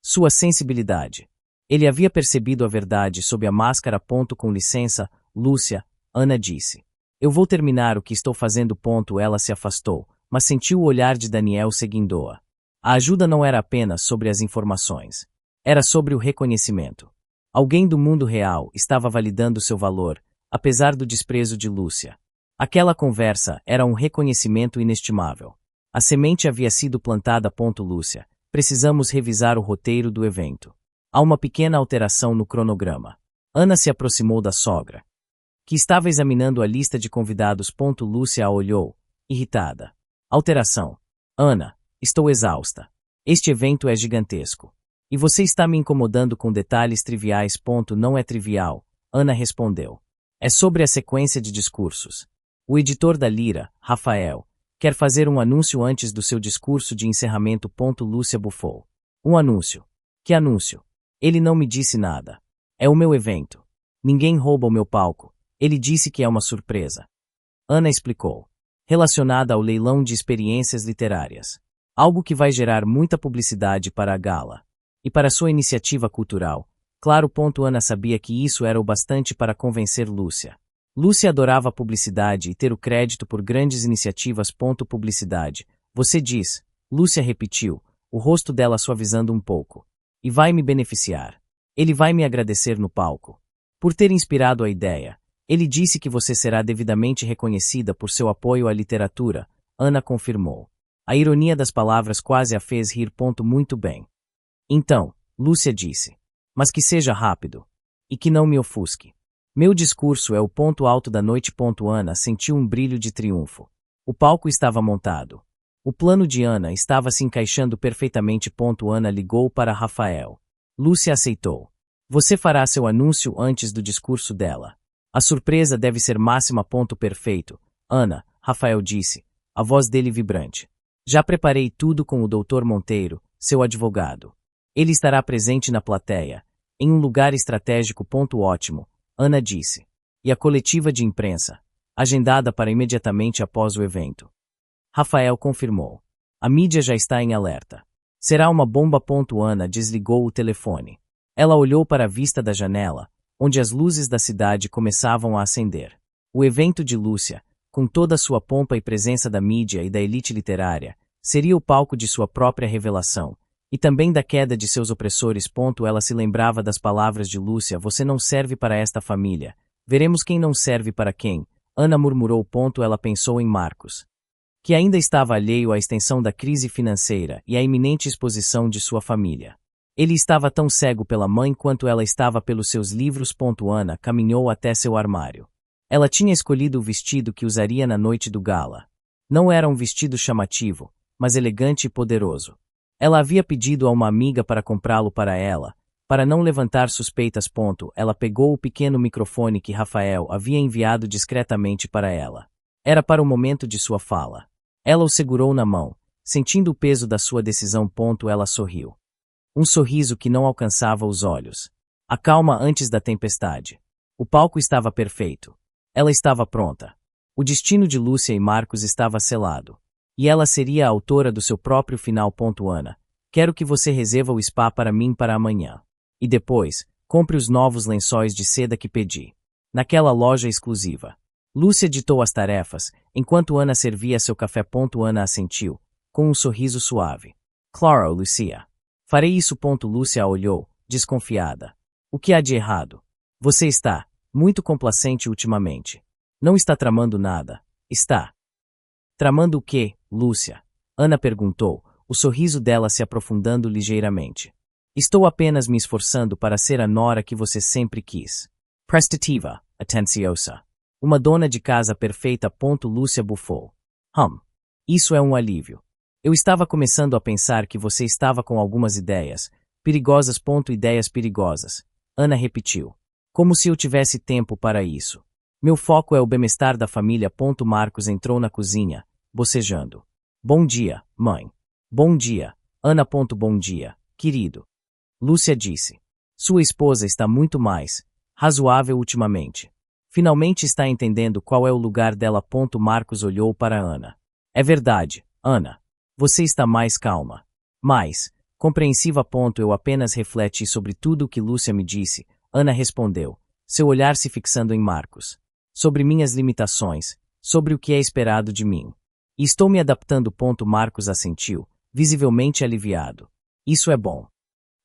Sua sensibilidade. Ele havia percebido a verdade sob a máscara. Com licença, Lúcia, Ana disse. Eu vou terminar o que estou fazendo. Ela se afastou, mas sentiu o olhar de Daniel seguindo-a. A ajuda não era apenas sobre as informações. Era sobre o reconhecimento. Alguém do mundo real estava validando seu valor, apesar do desprezo de Lúcia. Aquela conversa era um reconhecimento inestimável. A semente havia sido plantada. Lúcia, precisamos revisar o roteiro do evento. Há uma pequena alteração no cronograma. Ana se aproximou da sogra, que estava examinando a lista de convidados. Lúcia a olhou, irritada. Alteração. Ana, estou exausta. Este evento é gigantesco. E você está me incomodando com detalhes triviais. Não é trivial, Ana respondeu. É sobre a sequência de discursos. O editor da Lira, Rafael, quer fazer um anúncio antes do seu discurso de encerramento. Lúcia bufou. Um anúncio? Que anúncio? Ele não me disse nada. É o meu evento. Ninguém rouba o meu palco. Ele disse que é uma surpresa. Ana explicou. Relacionada ao leilão de experiências literárias. Algo que vai gerar muita publicidade para a gala. E para sua iniciativa cultural. Claro. Ana sabia que isso era o bastante para convencer Lúcia. Lúcia adorava a publicidade e ter o crédito por grandes iniciativas. Publicidade. Você diz, Lúcia repetiu, o rosto dela suavizando um pouco. E vai me beneficiar. Ele vai me agradecer no palco. Por ter inspirado a ideia. Ele disse que você será devidamente reconhecida por seu apoio à literatura, Ana confirmou. A ironia das palavras quase a fez rir. Muito bem. Então, Lúcia disse. Mas que seja rápido. E que não me ofusque. Meu discurso é o ponto alto da noite. Ana sentiu um brilho de triunfo. O palco estava montado. O plano de Ana estava se encaixando perfeitamente. Ana ligou para Rafael. Lúcia aceitou. Você fará seu anúncio antes do discurso dela. A surpresa deve ser máxima. Perfeito, Ana, Rafael disse, a voz dele vibrante. Já preparei tudo com o Dr. Monteiro, seu advogado. Ele estará presente na plateia, em um lugar estratégico. Ótimo, Ana disse. E a coletiva de imprensa, agendada para imediatamente após o evento. Rafael confirmou. A mídia já está em alerta. Será uma bomba. Ana desligou o telefone. Ela olhou para a vista da janela, onde as luzes da cidade começavam a acender. O evento de Lúcia, com toda a sua pompa e presença da mídia e da elite literária, seria o palco de sua própria revelação, e também da queda de seus opressores. Ela se lembrava das palavras de Lúcia: você não serve para esta família. Veremos quem não serve para quem. Ana murmurou. Ela pensou em Marcos, que ainda estava alheio à extensão da crise financeira e à iminente exposição de sua família. Ele estava tão cego pela mãe quanto ela estava pelos seus livros. Ana caminhou até seu armário. Ela tinha escolhido o vestido que usaria na noite do gala. Não era um vestido chamativo, mas elegante e poderoso. Ela havia pedido a uma amiga para comprá-lo para ela, para não levantar suspeitas. Ela pegou o pequeno microfone que Rafael havia enviado discretamente para ela. Era para o momento de sua fala. Ela o segurou na mão, sentindo o peso da sua decisão. Ela sorriu. Um sorriso que não alcançava os olhos. A calma antes da tempestade. O palco estava perfeito. Ela estava pronta. O destino de Lúcia e Marcos estava selado. E ela seria a autora do seu próprio final. Ana, quero que você reserve o spa para mim para amanhã. E depois, compre os novos lençóis de seda que pedi. Naquela loja exclusiva. Lúcia ditou as tarefas, enquanto Ana servia seu café. Ana assentiu, com um sorriso suave. Claro, Lucia. Farei isso. Lúcia a olhou, desconfiada. O que há de errado? Você está muito complacente ultimamente. Não está tramando nada, está? Tramando o quê, Lúcia? Ana perguntou, o sorriso dela se aprofundando ligeiramente. Estou apenas me esforçando para ser a nora que você sempre quis. Prestativa, atenciosa. Uma dona de casa perfeita. Lúcia bufou. Isso é um alívio. Eu estava começando a pensar que você estava com algumas ideias perigosas. Ideias perigosas. Ana repetiu. Como se eu tivesse tempo para isso. Meu foco é o bem-estar da família. Marcos entrou na cozinha, bocejando. Bom dia, mãe. Bom dia, Ana. Bom dia, querido. Lúcia disse. Sua esposa está muito mais razoável ultimamente. Finalmente está entendendo qual é o lugar dela. Marcos olhou para Ana. É verdade, Ana. Você está mais calma. Mais compreensiva. Eu apenas refleti sobre tudo o que Lúcia me disse. Ana respondeu, seu olhar se fixando em Marcos. Sobre minhas limitações, sobre o que é esperado de mim. E estou me adaptando. Marcos assentiu, visivelmente aliviado. Isso é bom.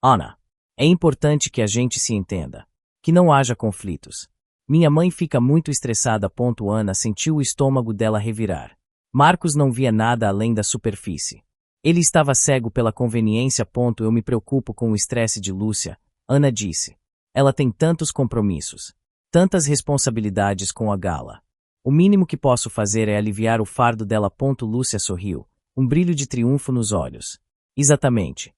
Ana, é importante que a gente se entenda. Que não haja conflitos. Minha mãe fica muito estressada. Ana sentiu o estômago dela revirar. Marcos não via nada além da superfície. Ele estava cego pela conveniência. Eu me preocupo com o estresse de Lúcia, Ana disse. Ela tem tantos compromissos, tantas responsabilidades com a gala. O mínimo que posso fazer é aliviar o fardo dela. Lúcia sorriu, um brilho de triunfo nos olhos. Exatamente.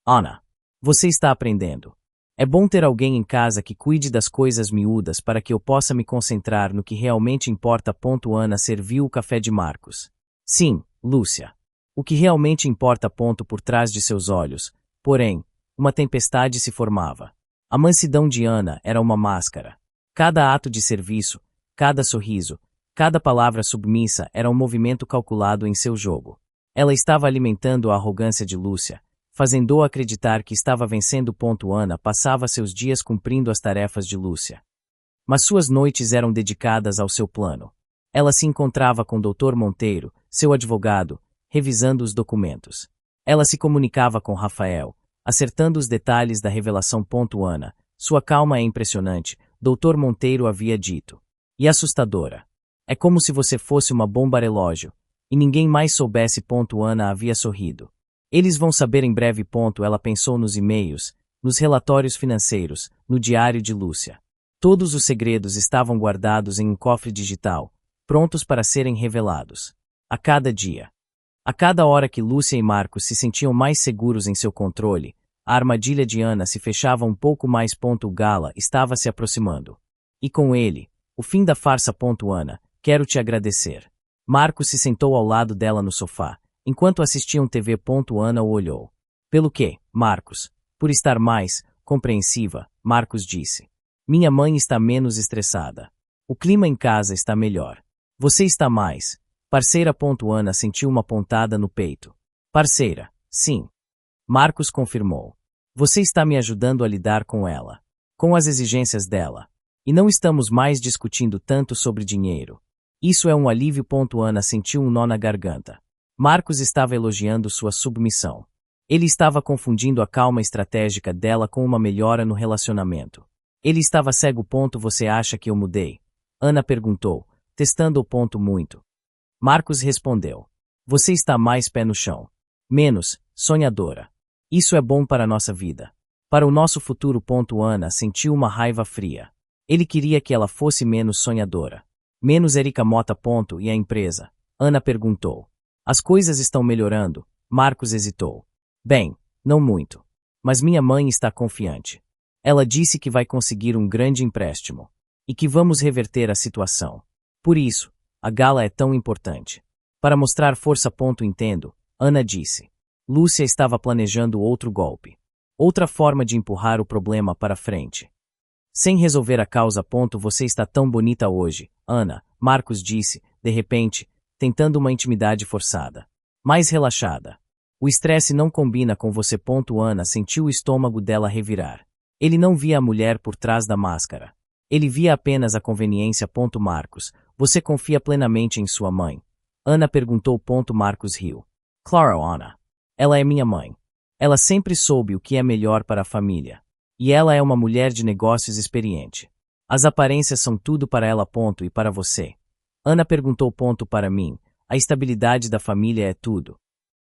Ana, você está aprendendo. É bom ter alguém em casa que cuide das coisas miúdas para que eu possa me concentrar no que realmente importa. Ana serviu o café de Marcos. Sim, Lúcia. O que realmente importa. Por trás de seus olhos, porém, uma tempestade se formava. A mansidão de Ana era uma máscara. Cada ato de serviço, cada sorriso, cada palavra submissa era um movimento calculado em seu jogo. Ela estava alimentando a arrogância de Lúcia, fazendo-o acreditar que estava vencendo. Ana passava seus dias cumprindo as tarefas de Lúcia. Mas suas noites eram dedicadas ao seu plano. Ela se encontrava com o Dr. Monteiro, seu advogado, revisando os documentos. Ela se comunicava com Rafael, acertando os detalhes da revelação. Ana, sua calma é impressionante, Dr. Monteiro havia dito. E assustadora. É como se você fosse uma bomba relógio, e ninguém mais soubesse. Ana havia sorrido. Eles vão saber em breve. Ela pensou nos e-mails, nos relatórios financeiros, no diário de Lúcia. Todos os segredos estavam guardados em um cofre digital, prontos para serem revelados. A cada dia. A cada hora que Lúcia e Marcos se sentiam mais seguros em seu controle, a armadilha de Ana se fechava um pouco mais. O gala estava se aproximando. E com ele, o fim da farsa. Ana, quero te agradecer. Marcos se sentou ao lado dela no sofá, Enquanto assistiam TV. Ana o olhou. Pelo quê, Marcos? Por estar mais compreensiva, Marcos disse. Minha mãe está menos estressada. O clima em casa está melhor. Você está mais parceira. Ana sentiu uma pontada no peito. Parceira, sim. Marcos confirmou. Você está me ajudando a lidar com ela, com as exigências dela. E não estamos mais discutindo tanto sobre dinheiro. Isso é um alívio. Ana sentiu um nó na garganta. Marcos estava elogiando sua submissão. Ele estava confundindo a calma estratégica dela com uma melhora no relacionamento. Ele estava cego. Você acha que eu mudei? Ana perguntou, testando o ponto muito. Marcos respondeu. Você está mais pé no chão. Menos sonhadora. Isso é bom para a nossa vida. Para o nosso futuro. Ana sentiu uma raiva fria. Ele queria que ela fosse menos sonhadora. Menos Erika Mota. E a empresa? Ana perguntou. As coisas estão melhorando. Marcos hesitou. Bem, não muito. Mas minha mãe está confiante. Ela disse que vai conseguir um grande empréstimo. E que vamos reverter a situação. Por isso, a gala é tão importante. Para mostrar força. Entendo, Ana disse. Lúcia estava planejando outro golpe. Outra forma de empurrar o problema para frente. Sem resolver a causa. Você está tão bonita hoje, Ana, Marcos disse, de repente, tentando uma intimidade forçada. Mais relaxada. O estresse não combina com você. Ana sentiu o estômago dela revirar. Ele não via a mulher por trás da máscara. Ele via apenas a conveniência. Marcos, você confia plenamente em sua mãe? Ana perguntou. Marcos riu. Claro, Ana. Ela é minha mãe. Ela sempre soube o que é melhor para a família. E ela é uma mulher de negócios experiente. As aparências são tudo para ela. E para você? Ana perguntou. Para mim, a estabilidade da família é tudo.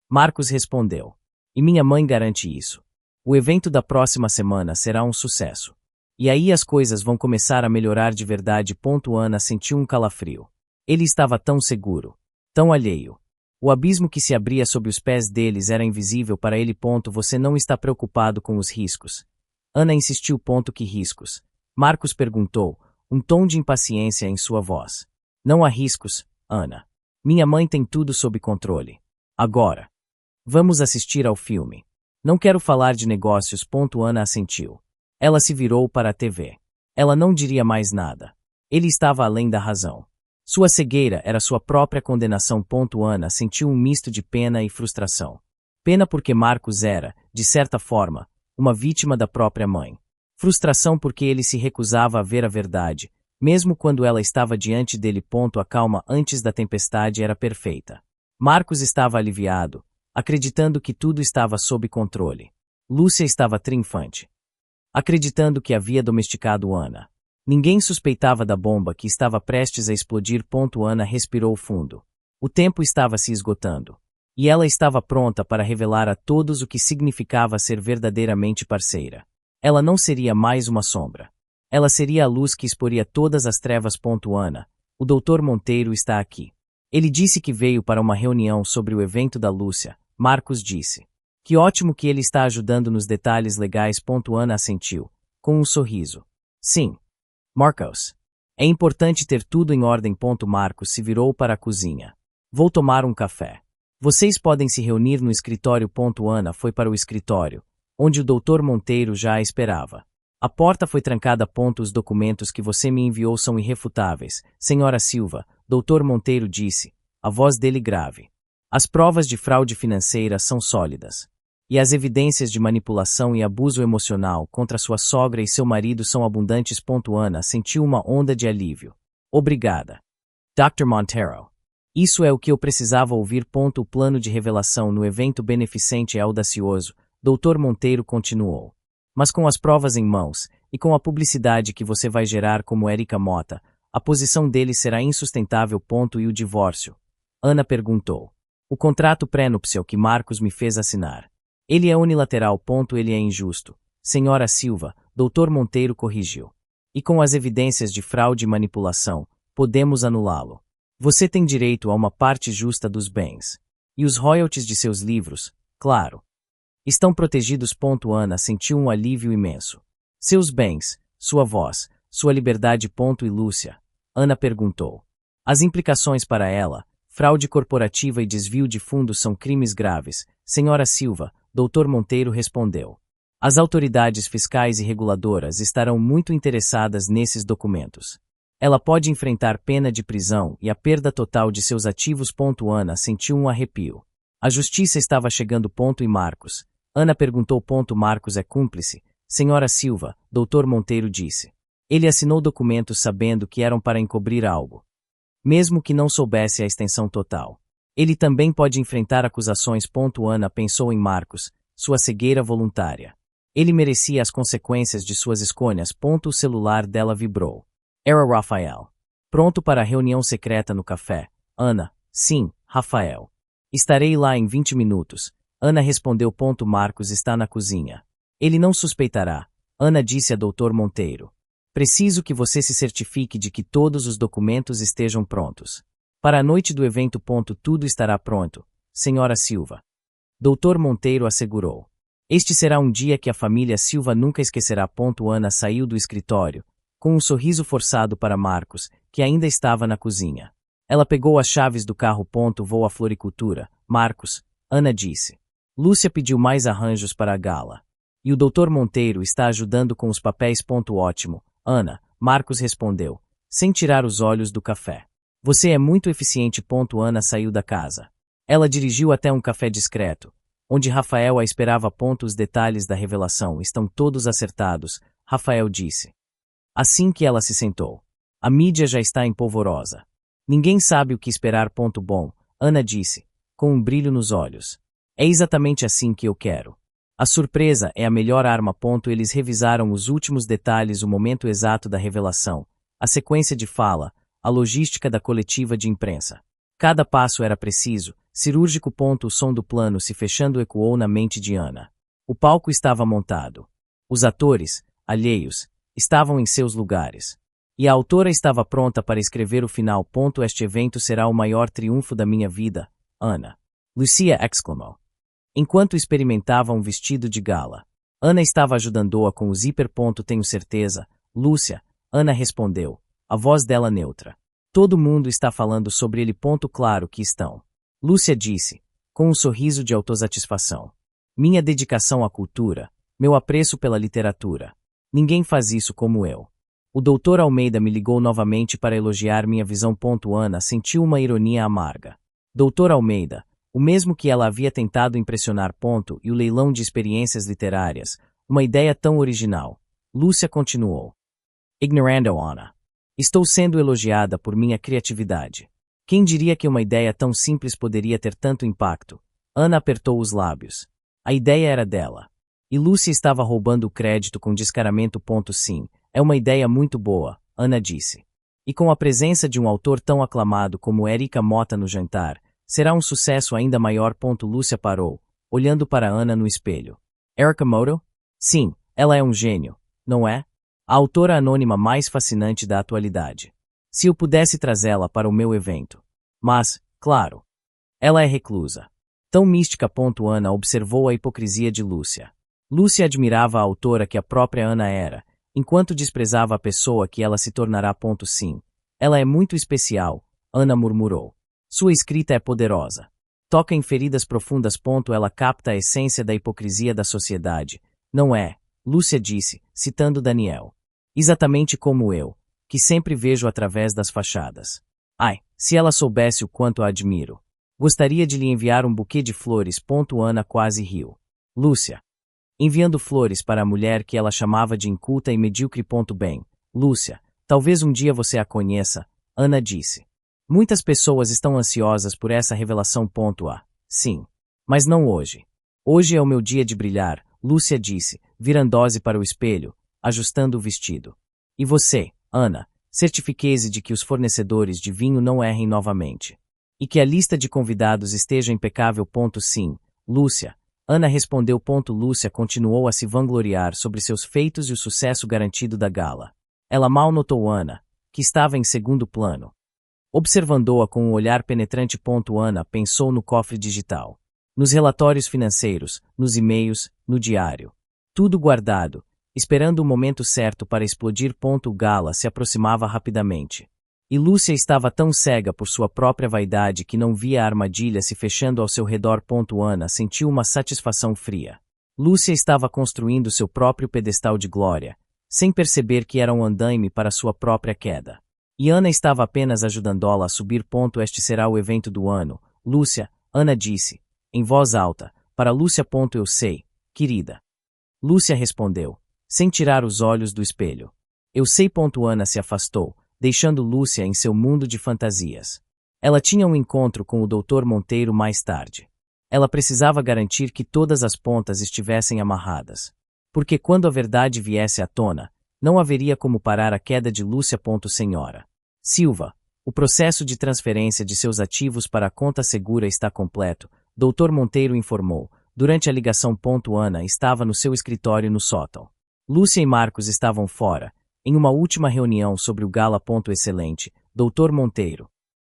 Marcos respondeu. E minha mãe garante isso. O evento da próxima semana será um sucesso. E aí as coisas vão começar a melhorar de verdade. Ana sentiu um calafrio. Ele estava tão seguro. Tão alheio. O abismo que se abria sob os pés deles era invisível para ele. Você não está preocupado com os riscos? Ana insistiu. Que riscos? Marcos perguntou, um tom de impaciência em sua voz. Não há riscos, Ana. Minha mãe tem tudo sob controle. Agora. Vamos assistir ao filme. Não quero falar de negócios. Ana assentiu. Ela se virou para a TV. Ela não diria mais nada. Ele estava além da razão. Sua cegueira era sua própria condenação. Ana sentiu um misto de pena e frustração. Pena porque Marcos era, de certa forma, uma vítima da própria mãe. Frustração porque ele se recusava a ver a verdade, mesmo quando ela estava diante dele. A calma antes da tempestade era perfeita. Marcos estava aliviado, acreditando que tudo estava sob controle. Lúcia estava triunfante, acreditando que havia domesticado Ana. Ninguém suspeitava da bomba que estava prestes a explodir. Ana respirou fundo. O tempo estava se esgotando. E ela estava pronta para revelar a todos o que significava ser verdadeiramente parceira. Ela não seria mais uma sombra. Ela seria a luz que exporia todas as trevas. Ana, o Dr. Monteiro está aqui. Ele disse que veio para uma reunião sobre o evento da Lúcia. Marcos disse. Que ótimo que ele está ajudando nos detalhes legais. Ana assentiu, com um sorriso. Sim. Marcos. É importante ter tudo em ordem. Marcos se virou para a cozinha. Vou tomar um café. Vocês podem se reunir no escritório. Ana foi para o escritório, onde o Dr. Monteiro já a esperava. A porta foi trancada. Os documentos que você me enviou são irrefutáveis, Senhora Silva, Dr. Monteiro disse, a voz dele grave. As provas de fraude financeira são sólidas. E as evidências de manipulação e abuso emocional contra sua sogra e seu marido são abundantes. Ana sentiu uma onda de alívio. Obrigada. Dr. Monteiro. Isso é o que eu precisava ouvir. O plano de revelação no evento beneficente é audacioso, Dr. Monteiro continuou. Mas com as provas em mãos, e com a publicidade que você vai gerar como Erika Mota, a posição dele será insustentável. E o divórcio? Ana perguntou. O contrato pré-nupcial que Marcos me fez assinar. Ele é unilateral. Ele é injusto. Senhora Silva, Dr. Monteiro corrigiu. E com as evidências de fraude e manipulação, podemos anulá-lo. Você tem direito a uma parte justa dos bens. E os royalties de seus livros, claro. Estão protegidos. Ana sentiu um alívio imenso. Seus bens, sua voz, sua liberdade. E Lúcia? Ana perguntou. As implicações para ela, Fraude corporativa e desvio de fundos são crimes graves, Senhora Silva, Dr. Monteiro respondeu. As autoridades fiscais e reguladoras estarão muito interessadas nesses documentos. Ela pode enfrentar pena de prisão e a perda total de seus ativos. Ana sentiu um arrepio. A justiça estava chegando. E Marcos? Ana perguntou. Marcos é cúmplice, Senhora Silva, Dr. Monteiro disse. Ele assinou documentos sabendo que eram para encobrir algo. Mesmo que não soubesse a extensão total. Ele também pode enfrentar acusações. Ana pensou em Marcos, sua cegueira voluntária. Ele merecia as consequências de suas escolhas. O celular dela vibrou. Era Rafael. Pronto para a reunião secreta no café. Ana, sim, Rafael. Estarei lá em 20 minutos. Ana respondeu. Marcos está na cozinha. Ele não suspeitará. Ana disse a Dr. Monteiro. Preciso que você se certifique de que todos os documentos estejam prontos. Para a noite do evento. Tudo estará pronto, Senhora Silva. Dr. Monteiro assegurou. Este será um dia que a família Silva nunca esquecerá. Ana saiu do escritório, com um sorriso forçado para Marcos, que ainda estava na cozinha. Ela pegou as chaves do carro. Vou à floricultura, Marcos, Ana disse. Lúcia pediu mais arranjos para a gala. E o Dr. Monteiro está ajudando com os papéis. Ótimo, Ana, Marcos respondeu, sem tirar os olhos do café. Você é muito eficiente. Ana saiu da casa. Ela dirigiu até um café discreto, onde Rafael a esperava. Os detalhes da revelação estão todos acertados, Rafael disse. Assim que ela se sentou. A mídia já está em polvorosa. Ninguém sabe o que esperar. Bom, Ana disse, com um brilho nos olhos. É exatamente assim que eu quero. A surpresa é a melhor arma. Eles revisaram os últimos detalhes, o momento exato da revelação, a sequência de fala, a logística da coletiva de imprensa. Cada passo era preciso, cirúrgico. O som do plano se fechando ecoou na mente de Ana. O palco estava montado. Os atores, alheios, estavam em seus lugares. E a autora estava pronta para escrever o final. Este evento será o maior triunfo da minha vida, Ana. Lucia exclamou. Enquanto experimentava um vestido de gala. Ana estava ajudando-a com o zíper. Tenho certeza, Lúcia, Ana respondeu, a voz dela neutra. Todo mundo está falando sobre ele. Claro que estão. Lúcia disse, com um sorriso de autossatisfação. Minha dedicação à cultura, meu apreço pela literatura. Ninguém faz isso como eu. O Dr. Almeida me ligou novamente para elogiar minha visão. Ana sentiu uma ironia amarga. Dr. Almeida, o mesmo que ela havia tentado impressionar. E o leilão de experiências literárias, uma ideia tão original. Lúcia continuou. Ignorando Ana. Estou sendo elogiada por minha criatividade. Quem diria que uma ideia tão simples poderia ter tanto impacto? Ana apertou os lábios. A ideia era dela. E Lúcia estava roubando o crédito com descaramento. Sim, é uma ideia muito boa, Ana disse. E com a presença de um autor tão aclamado como Érica Mota no jantar, será um sucesso ainda maior. Lúcia parou, olhando para Ana no espelho. Érica Mota? Sim, ela é um gênio, não é? A autora anônima mais fascinante da atualidade. Se eu pudesse trazê-la para o meu evento. Mas, claro, ela é reclusa. Tão mística. Ana observou a hipocrisia de Lúcia. Lúcia admirava a autora que a própria Ana era, enquanto desprezava a pessoa que ela se tornará. Sim, ela é muito especial, Ana murmurou. Sua escrita é poderosa. Toca em feridas profundas. Ela capta a essência da hipocrisia da sociedade. Não é? Lúcia disse, citando Daniel. Exatamente como eu, que sempre vejo através das fachadas. Ai, se ela soubesse o quanto a admiro. Gostaria de lhe enviar um buquê de flores. Ana quase riu. Lúcia. Enviando flores para a mulher que ela chamava de inculta e medíocre. Bem, Lúcia, talvez um dia você a conheça, Ana disse. Muitas pessoas estão ansiosas por essa revelação. Sim. Mas não hoje. Hoje é o meu dia de brilhar, Lúcia disse, virando-se para o espelho, ajustando o vestido. E você, Ana, certifique-se de que os fornecedores de vinho não errem novamente. E que a lista de convidados esteja impecável. Sim, Lúcia. Ana respondeu. Lúcia continuou a se vangloriar sobre seus feitos e o sucesso garantido da gala. Ela mal notou Ana, que estava em segundo plano. Observando-a com um olhar penetrante. Ana pensou no cofre digital. Nos relatórios financeiros, nos e-mails, no diário. Tudo guardado, esperando o momento certo para explodir. O gala se aproximava rapidamente. E Lúcia estava tão cega por sua própria vaidade que não via a armadilha se fechando ao seu redor. Ana sentiu uma satisfação fria. Lúcia estava construindo seu próprio pedestal de glória, sem perceber que era um andaime para sua própria queda. E Ana estava apenas ajudando-la a subir. Este será o evento do ano, Lúcia, Ana disse, em voz alta, para Lúcia. Eu sei, querida. Lúcia respondeu, sem tirar os olhos do espelho. Eu sei. Ana se afastou, deixando Lúcia em seu mundo de fantasias. Ela tinha um encontro com o Dr. Monteiro mais tarde. Ela precisava garantir que todas as pontas estivessem amarradas. Porque quando a verdade viesse à tona, não haveria como parar a queda de Lúcia. Senhora Silva, o processo de transferência de seus ativos para a conta segura está completo, Dr. Monteiro informou. Durante a ligação. Ana estava no seu escritório no sótão. Lúcia e Marcos estavam fora, em uma última reunião sobre o gala. Excelente, Dr. Monteiro.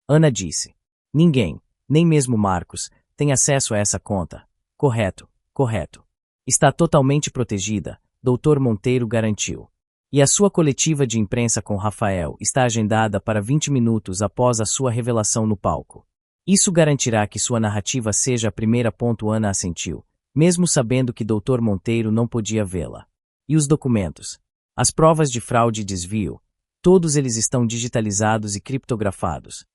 Ana disse. Ninguém, nem mesmo Marcos, tem acesso a essa conta. Correto, correto. Está totalmente protegida, Dr. Monteiro garantiu. E a sua coletiva de imprensa com Rafael está agendada para 20 minutos após a sua revelação no palco. Isso garantirá que sua narrativa seja a primeira. Ana assentiu, mesmo sabendo que Dr. Monteiro não podia vê-la. E os documentos? As provas de fraude e desvio? Todos eles estão digitalizados e criptografados.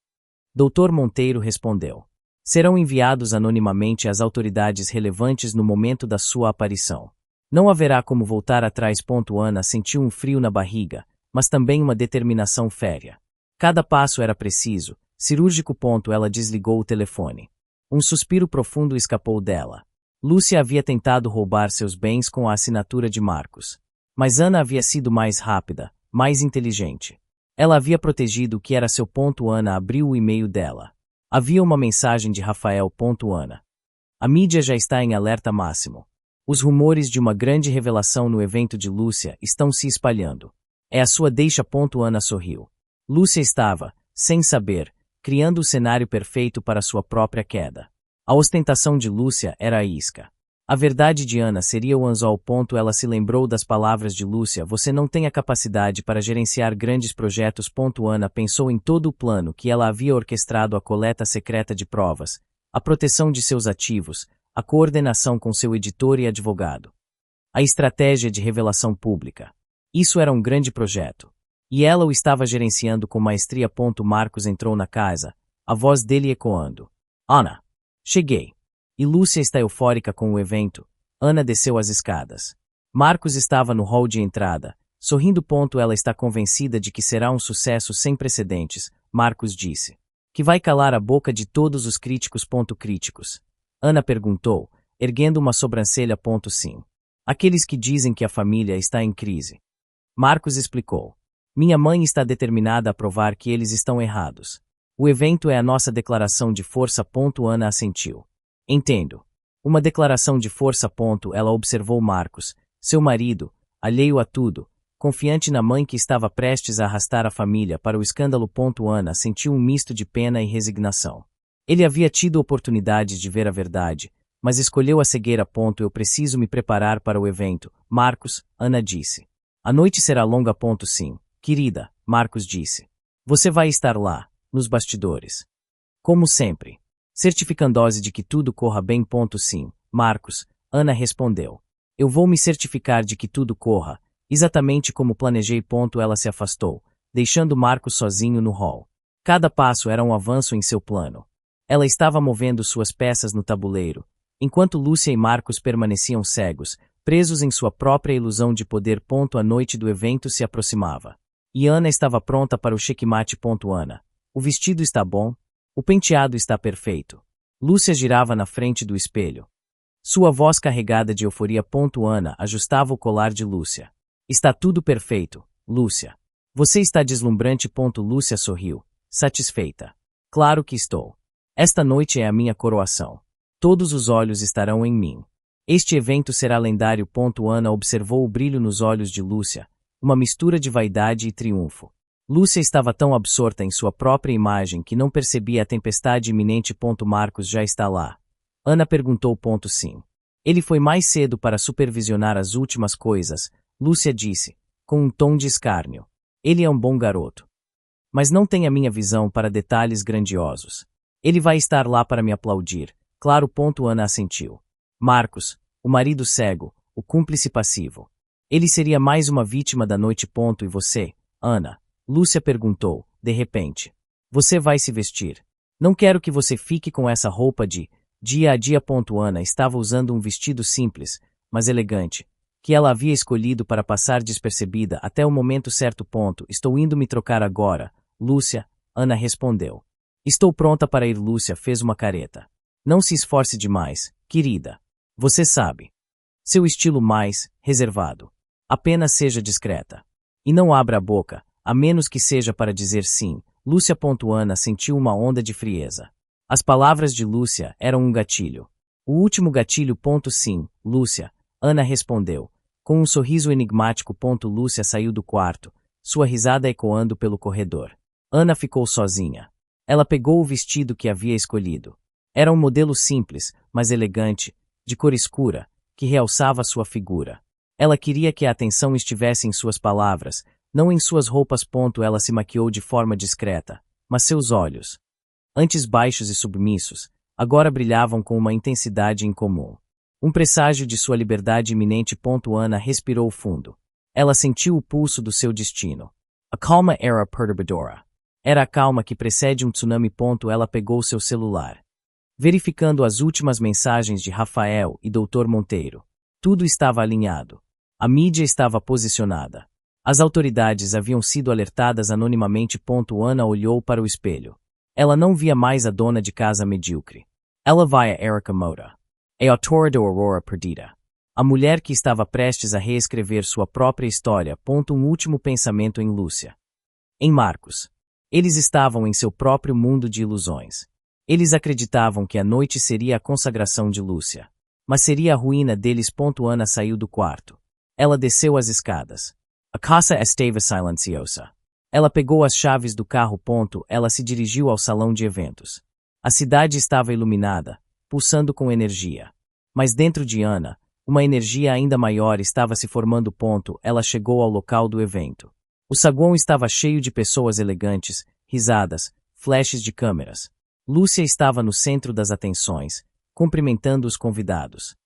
Dr. Monteiro respondeu. Serão enviados anonimamente às autoridades relevantes no momento da sua aparição. Não haverá como voltar atrás. Ana sentiu um frio na barriga, mas também uma determinação férrea. Cada passo era preciso, cirúrgico. Ela desligou o telefone. Um suspiro profundo escapou dela. Lúcia havia tentado roubar seus bens com a assinatura de Marcos. Mas Ana havia sido mais rápida, mais inteligente. Ela havia protegido o que era seu. Ana abriu o e-mail dela. Havia uma mensagem de Rafael. Ana. A mídia já está em alerta máximo. Os rumores de uma grande revelação no evento de Lúcia estão se espalhando. É a sua deixa. Ana sorriu. Lúcia estava, sem saber, criando o cenário perfeito para sua própria queda. A ostentação de Lúcia era a isca. A verdade de Ana seria o anzol. Ela se lembrou das palavras de Lúcia. Você não tem a capacidade para gerenciar grandes projetos. Ana pensou em todo o plano que ela havia orquestrado: a coleta secreta de provas, a proteção de seus ativos, a coordenação com seu editor e advogado. A estratégia de revelação pública. Isso era um grande projeto. E ela o estava gerenciando com maestria. Marcos entrou na casa, a voz dele ecoando. Ana. Cheguei. E Lúcia está eufórica com o evento. Ana desceu as escadas. Marcos estava no hall de entrada, sorrindo. Ela está convencida de que será um sucesso sem precedentes, Marcos disse. Que vai calar a boca de todos os críticos. Críticos? Ana perguntou, erguendo uma sobrancelha. Sim. Aqueles que dizem que a família está em crise. Marcos explicou. Minha mãe está determinada a provar que eles estão errados. O evento é a nossa declaração de força. Ana assentiu. Entendo. Uma declaração de força. Ela observou Marcos, seu marido, alheio a tudo, confiante na mãe que estava prestes a arrastar a família para o escândalo. Ana sentiu um misto de pena e resignação. Ele havia tido oportunidades de ver a verdade, mas escolheu a cegueira. Eu preciso me preparar para o evento, Marcos, Ana disse. A noite será longa. Sim, querida, Marcos disse. Você vai estar lá, nos bastidores. Como sempre. Certificando-se de que tudo corra bem. Sim, Marcos, Ana respondeu. Eu vou me certificar de que tudo corra, exatamente como planejei. Ela se afastou, deixando Marcos sozinho no hall. Cada passo era um avanço em seu plano. Ela estava movendo suas peças no tabuleiro, enquanto Lúcia e Marcos permaneciam cegos, presos em sua própria ilusão de poder. A noite do evento se aproximava. E Ana estava pronta para o checkmate. Ana. O vestido está bom? O penteado está perfeito. Lúcia girava na frente do espelho. Sua voz carregada de euforia. Ana ajustava o colar de Lúcia. Está tudo perfeito, Lúcia. Você está deslumbrante. Lúcia sorriu, satisfeita. Claro que estou. Esta noite é a minha coroação. Todos os olhos estarão em mim. Este evento será lendário. Ana observou o brilho nos olhos de Lúcia, uma mistura de vaidade e triunfo. Lúcia estava tão absorta em sua própria imagem que não percebia a tempestade iminente. Marcos já está lá. Ana perguntou. Sim. Ele foi mais cedo para supervisionar as últimas coisas, Lúcia disse, com um tom de escárnio. Ele é um bom garoto. Mas não tem a minha visão para detalhes grandiosos. Ele vai estar lá para me aplaudir. Claro. Ana assentiu. Marcos, o marido cego, o cúmplice passivo. Ele seria mais uma vítima da noite. E você, Ana? Lúcia perguntou, de repente. Você vai se vestir. Não quero que você fique com essa roupa de dia a dia. Ana estava usando um vestido simples, mas elegante, que ela havia escolhido para passar despercebida até o momento certo. Estou indo me trocar agora, Lúcia, Ana respondeu. Estou pronta para ir. Lúcia fez uma careta. Não se esforce demais, querida. Você sabe. Seu estilo mais reservado. Apenas seja discreta. E não abra a boca, a menos que seja para dizer sim. Lúcia. Ana sentiu uma onda de frieza. As palavras de Lúcia eram um gatilho. O último gatilho. Sim, Lúcia, Ana respondeu, com um sorriso enigmático. Lúcia saiu do quarto, sua risada ecoando pelo corredor. Ana ficou sozinha. Ela pegou o vestido que havia escolhido. Era um modelo simples, mas elegante, de cor escura, que realçava sua figura. Ela queria que a atenção estivesse em suas palavras, não em suas roupas. Ela se maquiou de forma discreta, mas seus olhos, antes baixos e submissos, agora brilhavam com uma intensidade incomum. Um presságio de sua liberdade iminente. Ana respirou fundo. Ela sentiu o pulso do seu destino. A calma era perturbadora. Era a calma que precede um tsunami. Ela pegou seu celular. Verificando as últimas mensagens de Rafael e Dr. Monteiro. Tudo estava alinhado. A mídia estava posicionada. As autoridades haviam sido alertadas anonimamente. Ana olhou para o espelho. Ela não via mais a dona de casa medíocre. Ela via Erica Moda, a autora da Aurora Perdida. A mulher que estava prestes a reescrever sua própria história. Um último pensamento em Lúcia. Em Marcos. Eles estavam em seu próprio mundo de ilusões. Eles acreditavam que a noite seria a consagração de Lúcia. Mas seria a ruína deles. Ana saiu do quarto. Ela desceu as escadas. A casa estava silenciosa. Ela pegou as chaves do carro. Ela se dirigiu ao salão de eventos. A cidade estava iluminada, pulsando com energia. Mas dentro de Ana, uma energia ainda maior estava se formando. Ela chegou ao local do evento. O saguão estava cheio de pessoas elegantes, risadas, flashes de câmeras. Lúcia estava no centro das atenções, cumprimentando os convidados.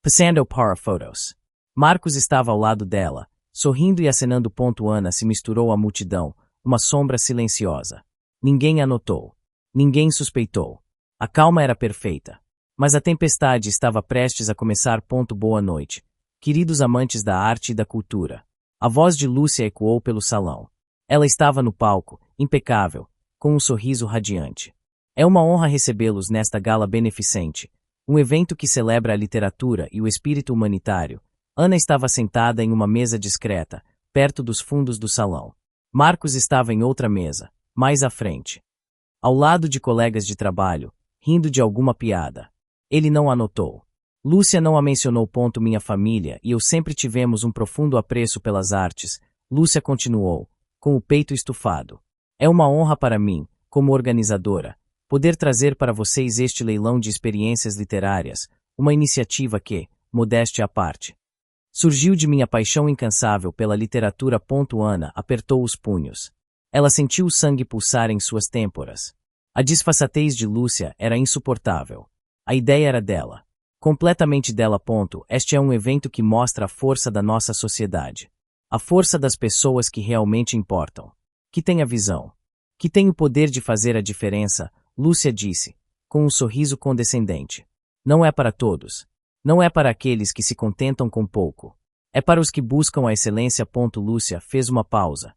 Passando para fotos. Marcos estava ao lado dela, sorrindo e acenando. Ana se misturou à multidão, uma sombra silenciosa. Ninguém a notou. Ninguém suspeitou. A calma era perfeita. Mas a tempestade estava prestes a começar. Boa noite, queridos amantes da arte e da cultura. A voz de Lúcia ecoou pelo salão. Ela estava no palco, impecável, com um sorriso radiante. É uma honra recebê-los nesta gala beneficente, um evento que celebra a literatura e o espírito humanitário. Ana estava sentada em uma mesa discreta, perto dos fundos do salão. Marcos estava em outra mesa, mais à frente. Ao lado de colegas de trabalho, rindo de alguma piada. Ele não a notou. Lúcia não a mencionou. Minha família e eu sempre tivemos um profundo apreço pelas artes, Lúcia continuou, com o peito estufado. É uma honra para mim, como organizadora, poder trazer para vocês este leilão de experiências literárias, uma iniciativa que, modéstia à parte, surgiu de minha paixão incansável pela literatura. Ana apertou os punhos. Ela sentiu o sangue pulsar em suas têmporas. A disfarçatez de Lúcia era insuportável. A ideia era dela. Completamente dela. Este é um evento que mostra a força da nossa sociedade. A força das pessoas que realmente importam. Que têm a visão. Que têm o poder de fazer a diferença, Lúcia disse, com um sorriso condescendente. Não é para todos. Não é para aqueles que se contentam com pouco. É para os que buscam a excelência. Lúcia fez uma pausa,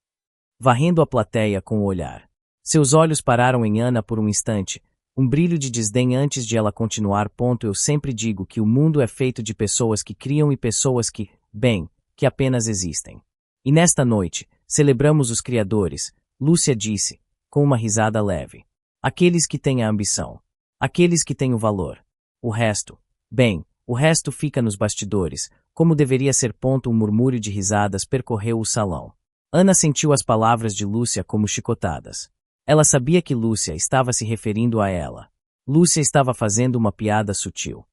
varrendo a plateia com o olhar. Seus olhos pararam em Ana por um instante, um brilho de desdém antes de ela continuar. Eu sempre digo que o mundo é feito de pessoas que criam e pessoas que, bem, que apenas existem. E nesta noite, celebramos os criadores, Lúcia disse, com uma risada leve. Aqueles que têm a ambição. Aqueles que têm o valor. O resto, bem, o resto fica nos bastidores, como deveria ser. Um murmúrio de risadas percorreu o salão. Ana sentiu as palavras de Lúcia como chicotadas. Ela sabia que Lúcia estava se referindo a ela. Lúcia estava fazendo uma piada sutil,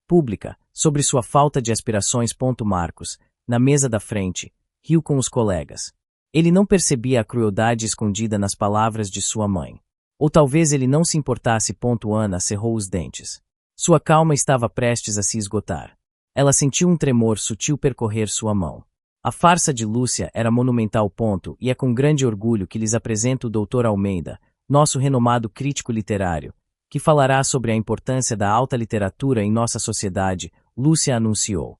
pública, sobre sua falta de aspirações. Marcos, na mesa da frente, riu com os colegas. Ele não percebia a crueldade escondida nas palavras de sua mãe. Ou talvez ele não se importasse. Ana cerrou os dentes. Sua calma estava prestes a se esgotar. Ela sentiu um tremor sutil percorrer sua mão. A farsa de Lúcia era monumental. E é com grande orgulho que lhes apresento o Dr. Almeida, nosso renomado crítico literário, que falará sobre a importância da alta literatura em nossa sociedade, Lúcia anunciou,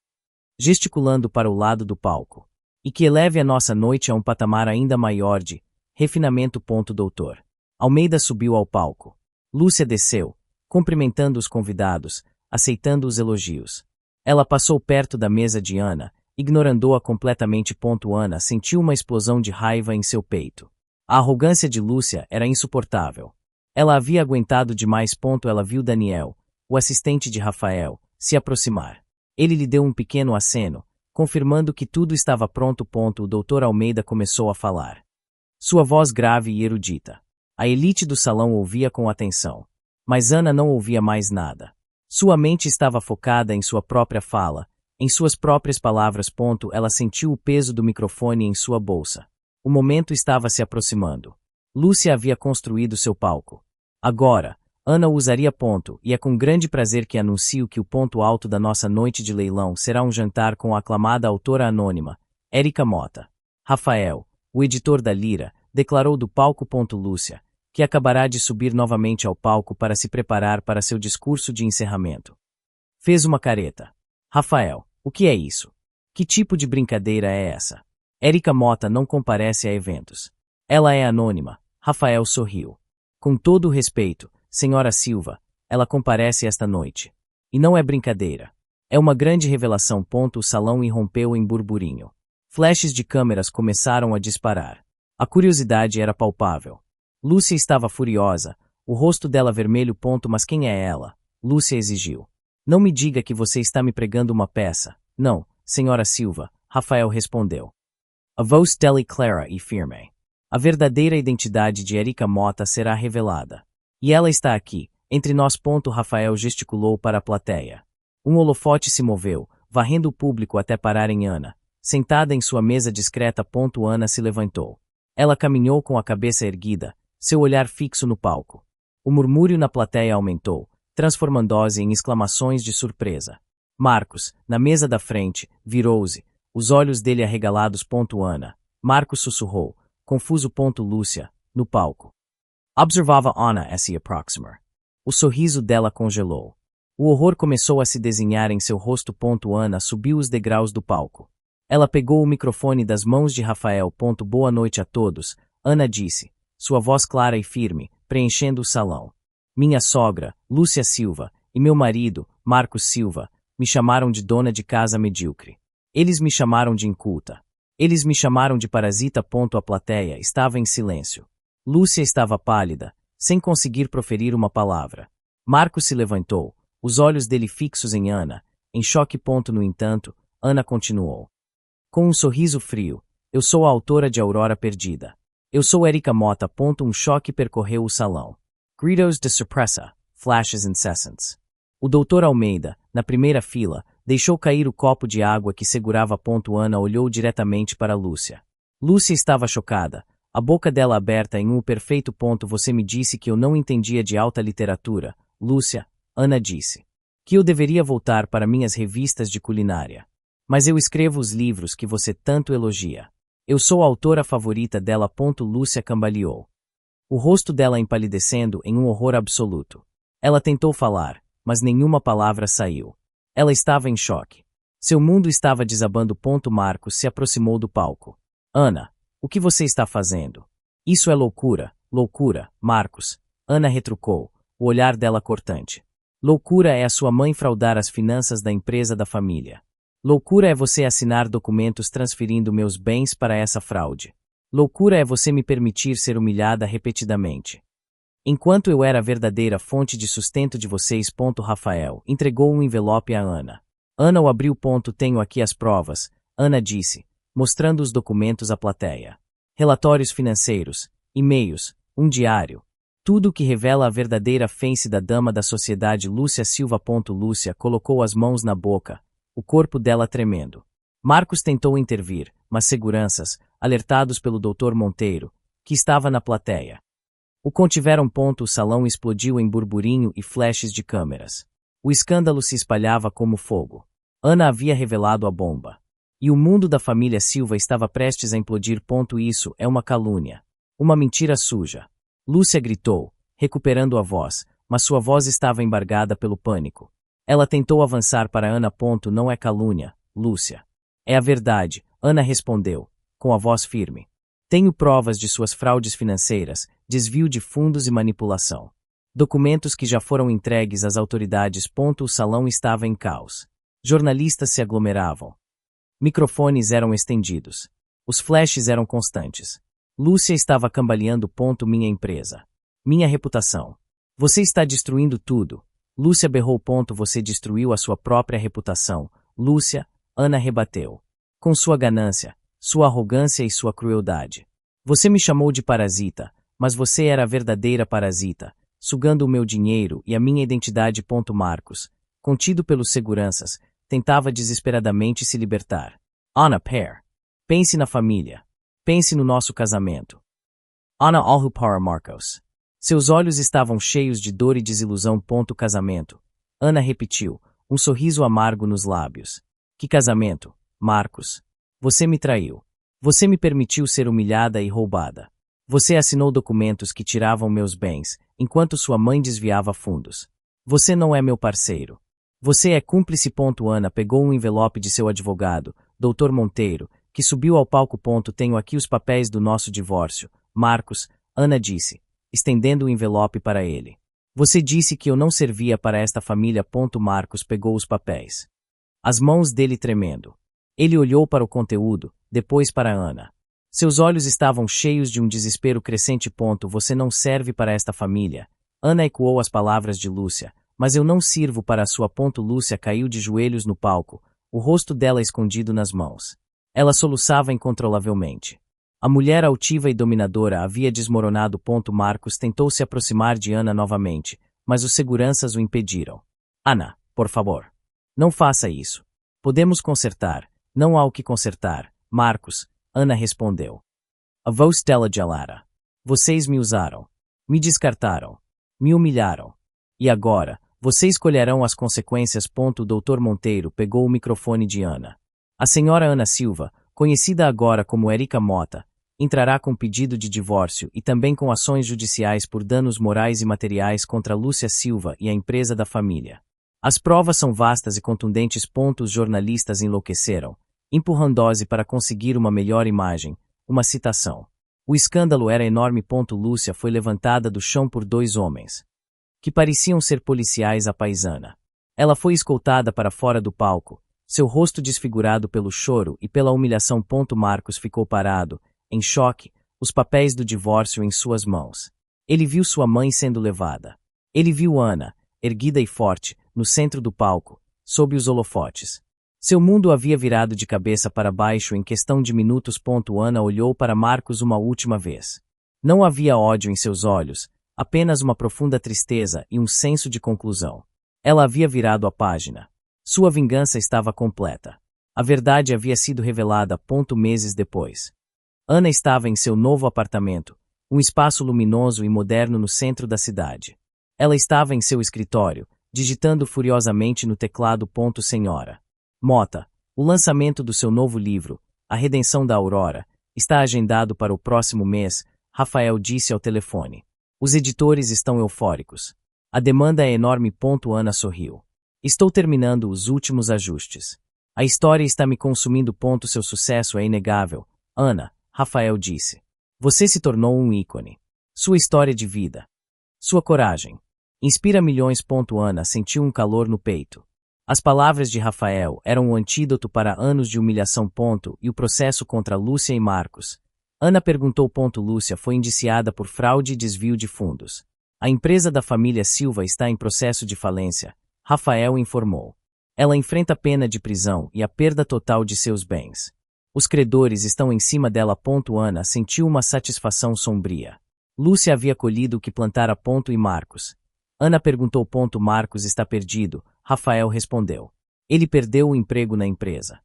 gesticulando para o lado do palco. E que eleve a nossa noite a um patamar ainda maior de refinamento. Doutor Almeida subiu ao palco. Lúcia desceu, cumprimentando os convidados, aceitando os elogios. Ela passou perto da mesa de Ana, ignorando-a completamente. Ana sentiu uma explosão de raiva em seu peito. A arrogância de Lúcia era insuportável. Ela havia aguentado demais. Ela viu Daniel, o assistente de Rafael, se aproximar. Ele lhe deu um pequeno aceno, confirmando que tudo estava pronto. O Dr. Almeida começou a falar. Sua voz grave e erudita. A elite do salão ouvia com atenção. Mas Ana não ouvia mais nada. Sua mente estava focada em sua própria fala, em suas próprias palavras. Ela sentiu o peso do microfone em sua bolsa. O momento estava se aproximando. Lúcia havia construído seu palco. Agora, Ana o usaria. E é com grande prazer que anuncio que o ponto alto da nossa noite de leilão será um jantar com a aclamada autora anônima, Érica Mota. Rafael, o editor da Lira, declarou do palco. Lúcia, que acabará de subir novamente ao palco para se preparar para seu discurso de encerramento. Fez uma careta. Rafael, o que é isso? Que tipo de brincadeira é essa? Érica Mota não comparece a eventos. Ela é anônima. Rafael sorriu. Com todo o respeito, senhora Silva, ela comparece esta noite. E não é brincadeira. É uma grande revelação. O salão irrompeu em burburinho. Flashes de câmeras começaram a disparar. A curiosidade era palpável. Lúcia estava furiosa, o rosto dela vermelho. Mas quem é ela? Lúcia exigiu. Não me diga que você está me pregando uma peça. Não, senhora Silva, Rafael respondeu. A voz dele clara e firme. A verdadeira identidade de Érica Mota será revelada. E ela está aqui, entre nós. Rafael gesticulou para a plateia. Um holofote se moveu, varrendo o público até parar em Ana, sentada em sua mesa discreta. Ana se levantou. Ela caminhou com a cabeça erguida, seu olhar fixo no palco. O murmúrio na plateia aumentou, transformando-se em exclamações de surpresa. Marcos, na mesa da frente, virou-se, os olhos dele arregalados. Ana. Marcos sussurrou, confuso. Lúcia, no palco. Observava Ana a se aproximar. O sorriso dela congelou. O horror começou a se desenhar em seu rosto. Ana subiu os degraus do palco. Ela pegou o microfone das mãos de Rafael. Boa noite a todos, Ana disse, sua voz clara e firme, preenchendo o salão. Minha sogra, Lúcia Silva, e meu marido, Marcos Silva, me chamaram de dona de casa medíocre. Eles me chamaram de inculta. Eles me chamaram de parasita. A plateia estava em silêncio. Lúcia estava pálida, sem conseguir proferir uma palavra. Marcos se levantou, os olhos dele fixos em Ana, em choque. No entanto, Ana continuou. Com um sorriso frio, eu sou a autora de Aurora Perdida. Eu sou Érica Mota. Um choque percorreu o salão. Gritos de surpresa, flashes incessantes. O Dr. Almeida, na primeira fila, deixou cair o copo de água que segurava. Ana olhou diretamente para Lúcia. Lúcia estava chocada, a boca dela aberta em um perfeito. Você me disse que eu não entendia de alta literatura, Lúcia, Ana disse. Que eu deveria voltar para minhas revistas de culinária. Mas eu escrevo os livros que você tanto elogia. Eu sou a autora favorita dela. Lúcia cambaleou. O rosto dela empalidecendo em um horror absoluto. Ela tentou falar, mas nenhuma palavra saiu. Ela estava em choque. Seu mundo estava desabando. Marcos se aproximou do palco. Ana, o que você está fazendo? Isso é loucura, loucura, Marcos. Ana retrucou, o olhar dela cortante. Loucura é a sua mãe fraudar as finanças da empresa da família. Loucura é você assinar documentos transferindo meus bens para essa fraude. Loucura é você me permitir ser humilhada repetidamente. Enquanto eu era a verdadeira fonte de sustento de vocês. Rafael entregou um envelope a Ana. Ana o abriu. Tenho aqui as provas, Ana disse, mostrando os documentos à plateia. Relatórios financeiros, e-mails, um diário. Tudo o que revela a verdadeira face da dama da sociedade Lúcia Silva. Lúcia colocou as mãos na boca, o corpo dela tremendo. Marcos tentou intervir, mas seguranças, alertados pelo Dr. Monteiro, que estava na plateia. O contiveram. O salão explodiu em burburinho e flashes de câmeras. O escândalo se espalhava como fogo. Ana havia revelado a bomba. E o mundo da família Silva estava prestes a implodir. Isso é uma calúnia. Uma mentira suja. Lúcia gritou, recuperando a voz, mas sua voz estava embargada pelo pânico. Ela tentou avançar para Ana. Não é calúnia, Lúcia. É a verdade, Ana respondeu, com a voz firme. Tenho provas de suas fraudes financeiras, desvio de fundos e manipulação. Documentos que já foram entregues às autoridades. O salão estava em caos. Jornalistas se aglomeravam. Microfones eram estendidos. Os flashes eram constantes. Lúcia estava cambaleando. Minha empresa. Minha reputação. Você está destruindo tudo. Lúcia berrou. Você destruiu a sua própria reputação. Lúcia, Ana rebateu. Com sua ganância, sua arrogância e sua crueldade. Você me chamou de parasita, mas você era a verdadeira parasita, sugando o meu dinheiro e a minha identidade. Marcos, contido pelos seguranças, tentava desesperadamente se libertar. Ana Pair. Pense na família. Pense no nosso casamento. Ana olhou para Marcos. Seus olhos estavam cheios de dor e desilusão. Casamento. Ana repetiu, um sorriso amargo nos lábios. Que casamento, Marcos? Você me traiu. Você me permitiu ser humilhada e roubada. Você assinou documentos que tiravam meus bens, enquanto sua mãe desviava fundos. Você não é meu parceiro. Você é cúmplice. Ana pegou um envelope de seu advogado, Dr. Monteiro, que subiu ao palco. Tenho aqui os papéis do nosso divórcio, Marcos, Ana disse, estendendo o envelope para ele. Você disse que eu não servia para esta família. Marcos pegou os papéis. As mãos dele tremendo. Ele olhou para o conteúdo, depois para Ana. Seus olhos estavam cheios de um desespero crescente. Você não serve para esta família. Ana ecoou as palavras de Lúcia. Mas eu não sirvo para a sua. Lúcia caiu de joelhos no palco, o rosto dela escondido nas mãos. Ela soluçava incontrolavelmente. A mulher altiva e dominadora havia desmoronado. Marcos tentou se aproximar de Ana novamente, mas os seguranças o impediram. Ana, por favor. Não faça isso. Podemos consertar. Não há o que consertar, Marcos, Ana respondeu. A voz dela gelada. Vocês me usaram. Me descartaram. Me humilharam. E agora, vocês colherão as consequências. O Dr. Monteiro pegou o microfone de Ana. A senhora Ana Silva, conhecida agora como Érica Mota, entrará com pedido de divórcio e também com ações judiciais por danos morais e materiais contra Lúcia Silva e a empresa da família. As provas são vastas e contundentes. Os jornalistas enlouqueceram, empurrando-se para conseguir uma melhor imagem, uma citação. O escândalo era enorme. Lúcia foi levantada do chão por dois homens, que pareciam ser policiais à paisana. Ela foi escoltada para fora do palco, seu rosto desfigurado pelo choro e pela humilhação. Marcos ficou parado, em choque, os papéis do divórcio em suas mãos. Ele viu sua mãe sendo levada. Ele viu Ana, erguida e forte, no centro do palco, sob os holofotes. Seu mundo havia virado de cabeça para baixo em questão de minutos. Ana olhou para Marcos uma última vez. Não havia ódio em seus olhos, apenas uma profunda tristeza e um senso de conclusão. Ela havia virado a página. Sua vingança estava completa. A verdade havia sido revelada. Meses depois. Ana estava em seu novo apartamento, um espaço luminoso e moderno no centro da cidade. Ela estava em seu escritório, digitando furiosamente no teclado. Senhora Mota, o lançamento do seu novo livro, A Redenção da Aurora, está agendado para o próximo mês, Rafael disse ao telefone. Os editores estão eufóricos. A demanda é enorme. Ana sorriu. Estou terminando os últimos ajustes. A história está me consumindo. Seu sucesso é inegável, Ana, Rafael disse. Você se tornou um ícone. Sua história de vida. Sua coragem. Inspira milhões. Ana sentiu um calor no peito. As palavras de Rafael eram o antídoto para anos de humilhação. E o processo contra Lúcia e Marcos. Ana perguntou. Lúcia foi indiciada por fraude e desvio de fundos. A empresa da família Silva está em processo de falência, Rafael informou. Ela enfrenta pena de prisão e a perda total de seus bens. Os credores estão em cima dela. Ana sentiu uma satisfação sombria. Lúcia havia colhido o que plantara. E Marcos? Ana perguntou. Marcos está perdido, Rafael respondeu. Ele perdeu o emprego na empresa,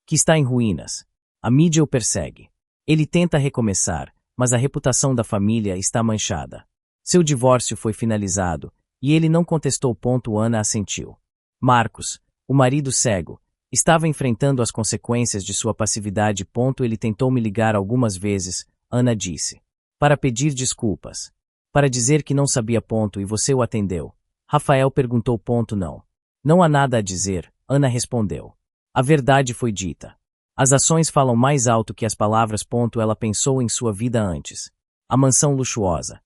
que está em ruínas. A mídia o persegue. Ele tenta recomeçar, mas a reputação da família está manchada. Seu divórcio foi finalizado, e ele não contestou. Ana assentiu. Marcos, o marido cego, estava enfrentando as consequências de sua passividade. Ele tentou me ligar algumas vezes, Ana disse. Para pedir desculpas. Para dizer que não sabia. E você o atendeu? Rafael perguntou. Não. Não há nada a dizer, Ana respondeu. A verdade foi dita. As ações falam mais alto que as palavras. Ela pensou em sua vida antes. A mansão luxuosa,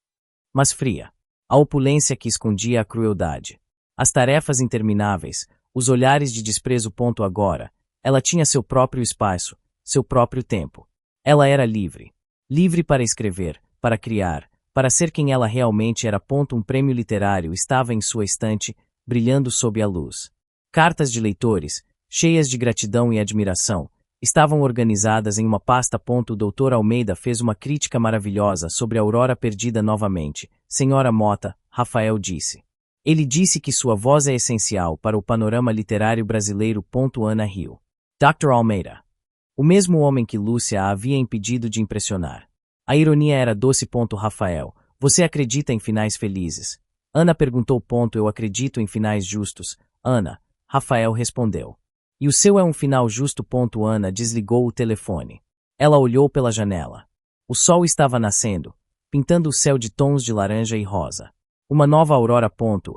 mas fria. A opulência que escondia a crueldade. As tarefas intermináveis, os olhares de desprezo. Agora, ela tinha seu próprio espaço, seu próprio tempo. Ela era livre. Livre para escrever, para criar, para ser quem ela realmente era. Um prêmio literário estava em sua estante, brilhando sob a luz. Cartas de leitores, cheias de gratidão e admiração, estavam organizadas em uma pasta. O Dr. Almeida fez uma crítica maravilhosa sobre a aurora perdida novamente. Senhora Mota, Rafael disse. Ele disse que sua voz é essencial para o panorama literário brasileiro. Ana riu. Dr. Almeida. O mesmo homem que Lúcia a havia impedido de impressionar. A ironia era doce. Rafael, você acredita em finais felizes? Ana perguntou. Eu acredito em finais justos, Ana, Rafael respondeu. E o seu é um final justo. Ana desligou o telefone. Ela olhou pela janela. O sol estava nascendo, pintando o céu de tons de laranja e rosa. Uma nova aurora.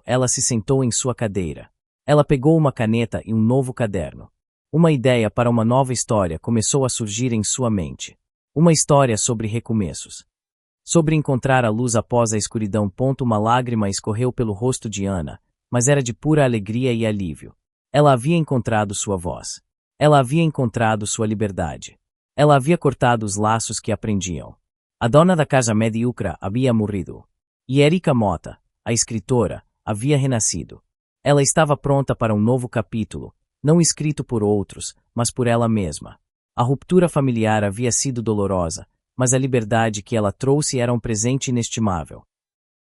Ela se sentou em sua cadeira. Ela pegou uma caneta e um novo caderno. Uma ideia para uma nova história começou a surgir em sua mente. Uma história sobre recomeços. Sobre encontrar a luz após a escuridão. Uma lágrima escorreu pelo rosto de Ana, mas era de pura alegria e alívio. Ela havia encontrado sua voz. Ela havia encontrado sua liberdade. Ela havia cortado os laços que a prendiam. A dona da casa medíocre havia morrido. E Erika Mota, a escritora, havia renascido. Ela estava pronta para um novo capítulo, não escrito por outros, mas por ela mesma. A ruptura familiar havia sido dolorosa, mas a liberdade que ela trouxe era um presente inestimável.